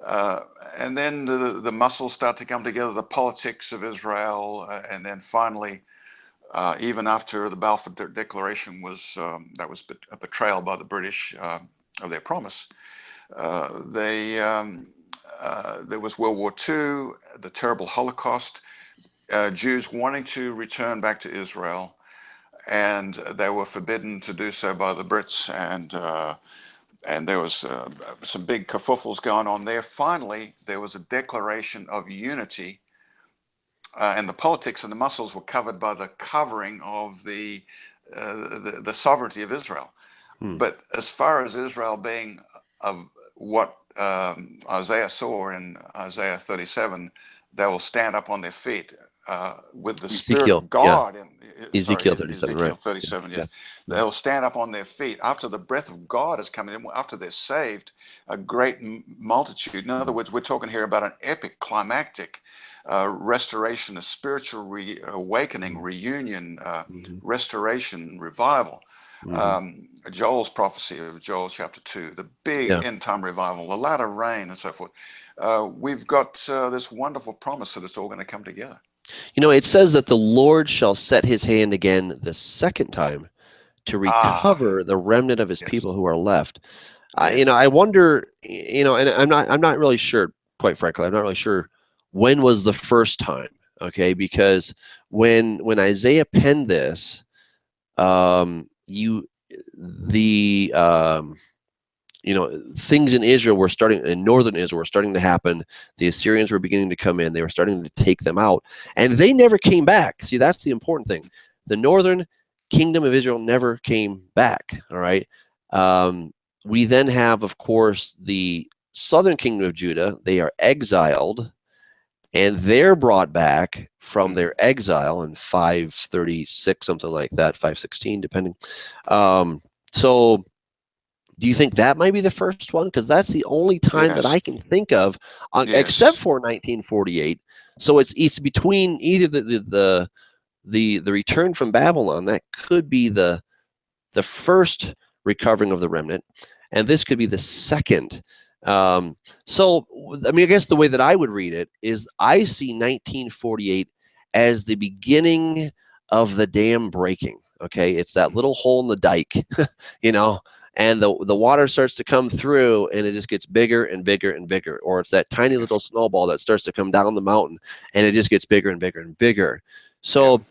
B: And then the muscles start to come together, the politics of Israel, and then finally, even after the Balfour Declaration was, that was a betrayal by the British of their promise, there was World War II, the terrible Holocaust, Jews wanting to return back to Israel, and they were forbidden to do so by the Brits, and there was some big kerfuffles going on there. Finally, there was a declaration of unity, and the politics and the muscles were covered by the covering of the sovereignty of Israel. But as far as Israel being of what Isaiah saw in Isaiah 37, they will stand up on their feet with the Spirit of God.
A: Ezekiel 37,
B: Ezekiel
A: right.
B: 37, yes. They'll stand up on their feet after the breath of God is coming in, after they're saved, a great multitude. In other words, we're talking here about an epic, climactic restoration, a spiritual awakening, reunion, restoration, revival. Joel's prophecy of Joel chapter 2, the big end time revival, the latter rain, and so forth. We've got this wonderful promise that it's all going to come together.
A: You know, it says that the Lord shall set his hand again the second time to recover the remnant of his people who are left. You know, I wonder, you know, and I'm not really sure, quite frankly, I'm not really sure when was the first time, okay? Because when Isaiah penned this, you know, things in Israel were starting, in northern Israel were starting to happen. The Assyrians were beginning to come in. They were starting to take them out, and they never came back. See, that's the important thing. The northern kingdom of Israel never came back. All right. We then have, of course, the southern kingdom of Judah. They are exiled, and they're brought back from their exile in 536, something like that, 516, depending. So do you think that might be the first one? Because that's the only time that I can think of, except for 1948. So it's between either the return from Babylon, that could be the first recovering of the remnant, and this could be the second. So I mean, I guess the way that I would read it is I see 1948 as the beginning of the dam breaking. Okay, it's that little hole in the dike, you know, and the water starts to come through, and it just gets bigger and bigger and bigger. Or it's that tiny little snowball that starts to come down the mountain, and it just gets bigger and bigger and bigger. So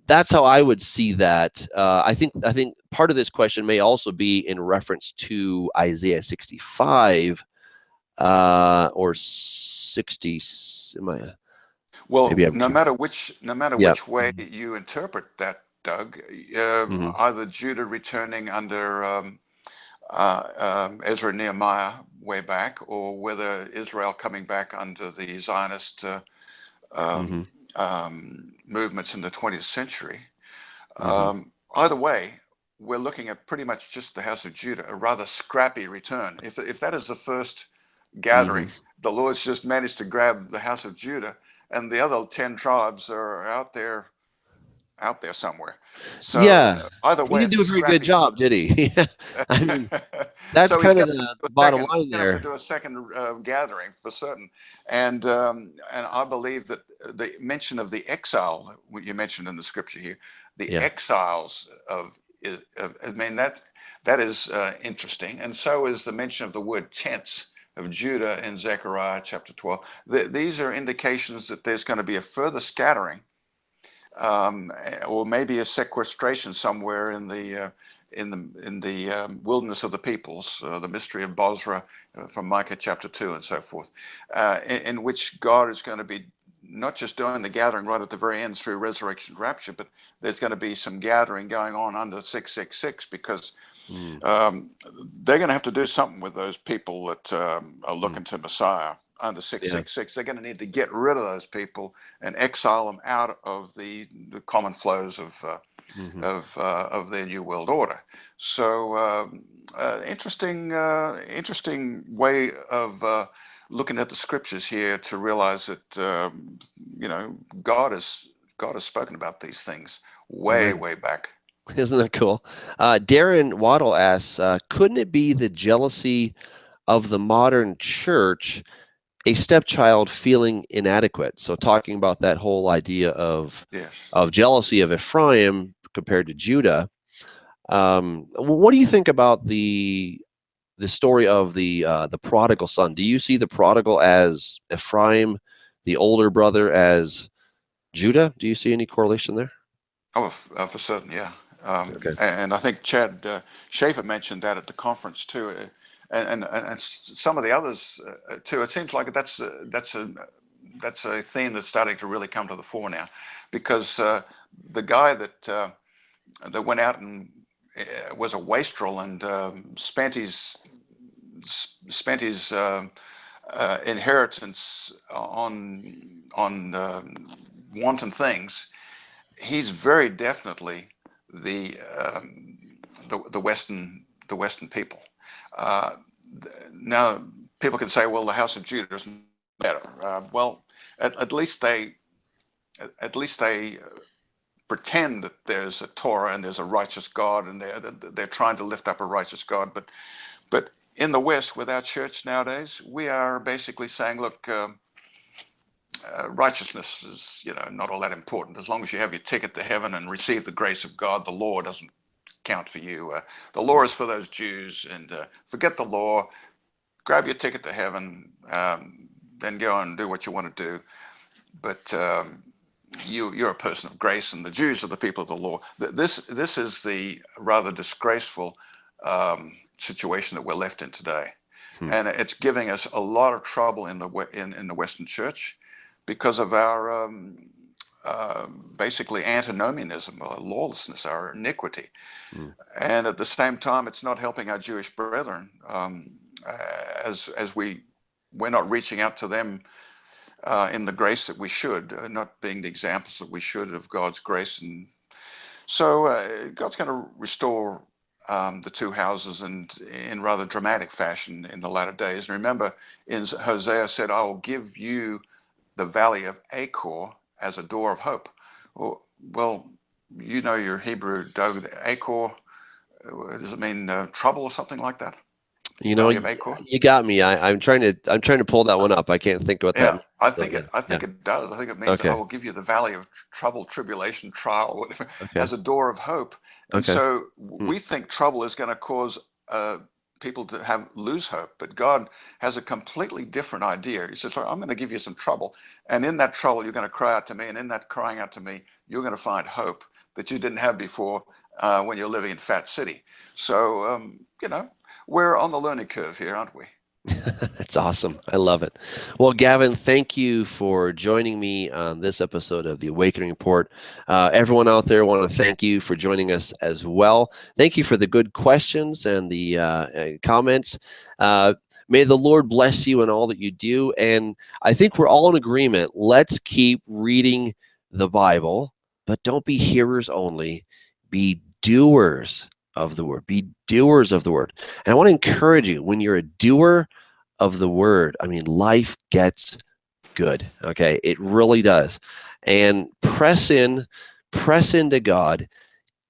A: that's how I would see that. I think part of this question may also be in reference to Isaiah 65 or 60.
B: Well, no matter which way you interpret that, Doug, either Judah returning under Ezra and Nehemiah way back, or whether Israel coming back under the Zionist movements in the 20th century. Either way, we're looking at pretty much just the house of Judah, a rather scrappy return. If that is the first gathering, the Lord's just managed to grab the house of Judah, and the other 10 tribes are out there somewhere. So either way,
A: he didn't do a very good job, did he? I mean, that's
B: so
A: kind of the bottom line there.
B: He's going to have to do a second gathering for certain, and I believe that the mention of the exile, what you mentioned in the scripture here, the exiles of I mean, that is interesting, and so is the mention of the word tents of Judah in Zechariah chapter 12. These are indications that there's going to be a further scattering, or maybe a sequestration somewhere in the wilderness of the peoples, the mystery of Bozrah from Micah chapter 2 and so forth, in which God is going to be not just doing the gathering right at the very end through resurrection rapture, but there's going to be some gathering going on under 666, because they're going to have to do something with those people that are looking to Messiah under 666. They're going to need to get rid of those people and exile them out of the common flows of their new world order. So interesting way of looking at the scriptures here to realize that you know, God has spoken about these things way back.
A: Isn't that cool? Darren Waddle asks, couldn't it be the jealousy of the modern church, a stepchild feeling inadequate? So talking about that whole idea of jealousy of Ephraim compared to Judah. What do you think about the story of the prodigal son? Do you see the prodigal as Ephraim, the older brother as Judah? Do you see any correlation there?
B: Oh, for certain, yeah. And I think Chad Schaefer mentioned that at the conference too, and some of the others too. It seems like that's a theme that's starting to really come to the fore now, because the guy that went out and was a wastrel and spent his inheritance on wanton things. He's very definitely the Western people. Now people can say, well, the house of Judah is better. Well, at least they pretend that there's a Torah and there's a righteous God, and they're trying to lift up a righteous God. But in the West, with our church nowadays, we are basically saying, look, righteousness is, you know, not all that important. As long as you have your ticket to heaven and receive the grace of God, the law doesn't count for you. The law is for those Jews, and forget the law. Grab your ticket to heaven, then go and do what you want to do. But you're a person of grace, and the Jews are the people of the law. This is the rather disgraceful situation that we're left in today, and it's giving us a lot of trouble in the Western Church, because of our basically antinomianism, our lawlessness, our iniquity. And at the same time, it's not helping our Jewish brethren, as we're not reaching out to them in the grace that we should, not being the examples that we should of God's grace. And so God's going to restore the two houses, and in rather dramatic fashion in the latter days. And remember, in Hosea said, I will give you the valley of Achor as a door of hope. Well, you know your Hebrew, Doug. Achor, does it mean trouble or something like that?
A: You know, you got me. I'm trying to pull that one up. I can't think of what that means.
B: I think it does. I think it means I will give you the valley of trouble, tribulation, trial, whatever, as a door of hope. And so we think trouble is going to cause people to lose hope, but God has a completely different idea. He says, I'm going to give you some trouble, and in that trouble you're going to cry out to me, and in that crying out to me you're going to find hope that you didn't have before when you're living in Fat City. So you know, we're on the learning curve here, aren't we?
A: That's awesome. I love it. Well, Gavin, thank you for joining me on this episode of the Awakening Report. Everyone out there, I want to thank you for joining us as well. Thank you for the good questions and the comments. May the Lord bless you in all that you do. And I think we're all in agreement. Let's keep reading the Bible, but don't be hearers only. Be doers of the word. Be doers of the word. And I want to encourage you, when you're a doer of the word, I mean, life gets good. Okay, it really does. And press into God.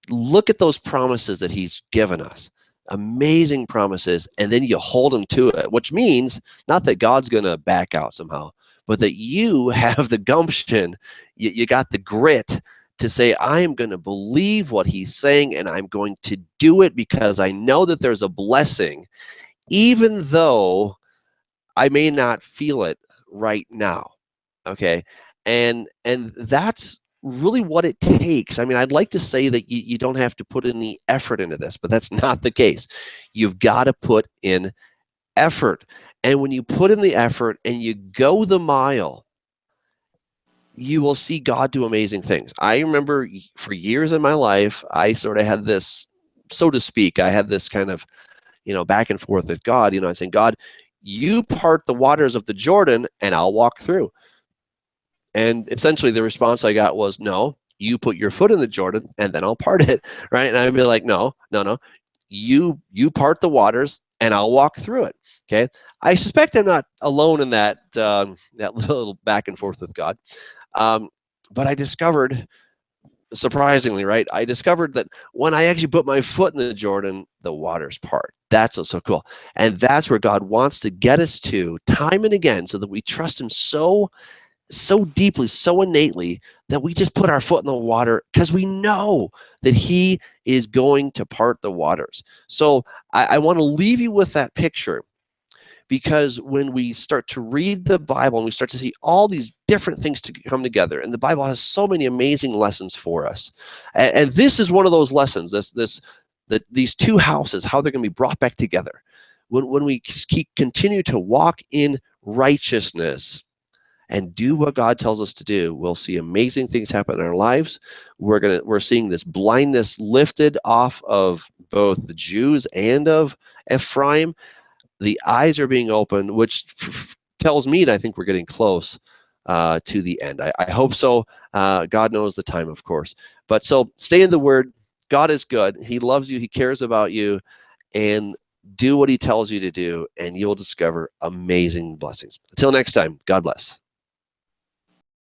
A: Look at those promises that he's given us. Amazing promises, and then you hold him to it, which means not that God's going to back out somehow, but that you have the gumption, you got the grit to say, I am going to believe what he's saying, and I'm going to do it because I know that there's a blessing, even though I may not feel it right now. Okay. And that's really what it takes. I mean, I'd like to say that you don't have to put any effort into this, but that's not the case. You've got to put in effort. And when you put in the effort and you go the mile, you will see God do amazing things. I remember for years in my life, I sort of had this, so to speak, I had this kind of, back and forth with God, I saying, God, you part the waters of the Jordan and I'll walk through. And essentially the response I got was, no, you put your foot in the Jordan and then I'll part it, right? And I'd be like, no, you part the waters and I'll walk through it. Okay, I suspect I'm not alone in that that little back and forth with God, but I discovered, surprisingly, right? I discovered that when I actually put my foot in the Jordan, the waters part. That's what's so cool, and that's where God wants to get us to time and again, so that we trust Him so deeply, so innately, that we just put our foot in the water because we know that He is going to part the waters. So I want to leave you with that picture, because when we start to read the Bible and we start to see all these different things to come together, and the Bible has so many amazing lessons for us, and this is one of those lessons. These two houses, how they're going to be brought back together. When we continue to walk in righteousness and do what God tells us to do, we'll see amazing things happen in our lives. We're seeing this blindness lifted off of both the Jews and of Ephraim. The eyes are being opened, which tells me, and I think we're getting close to the end. I hope so. God knows the time, of course. But so stay in the Word. God is good. He loves you. He cares about you. And do what He tells you to do, and you'll discover amazing blessings. Until next time, God bless.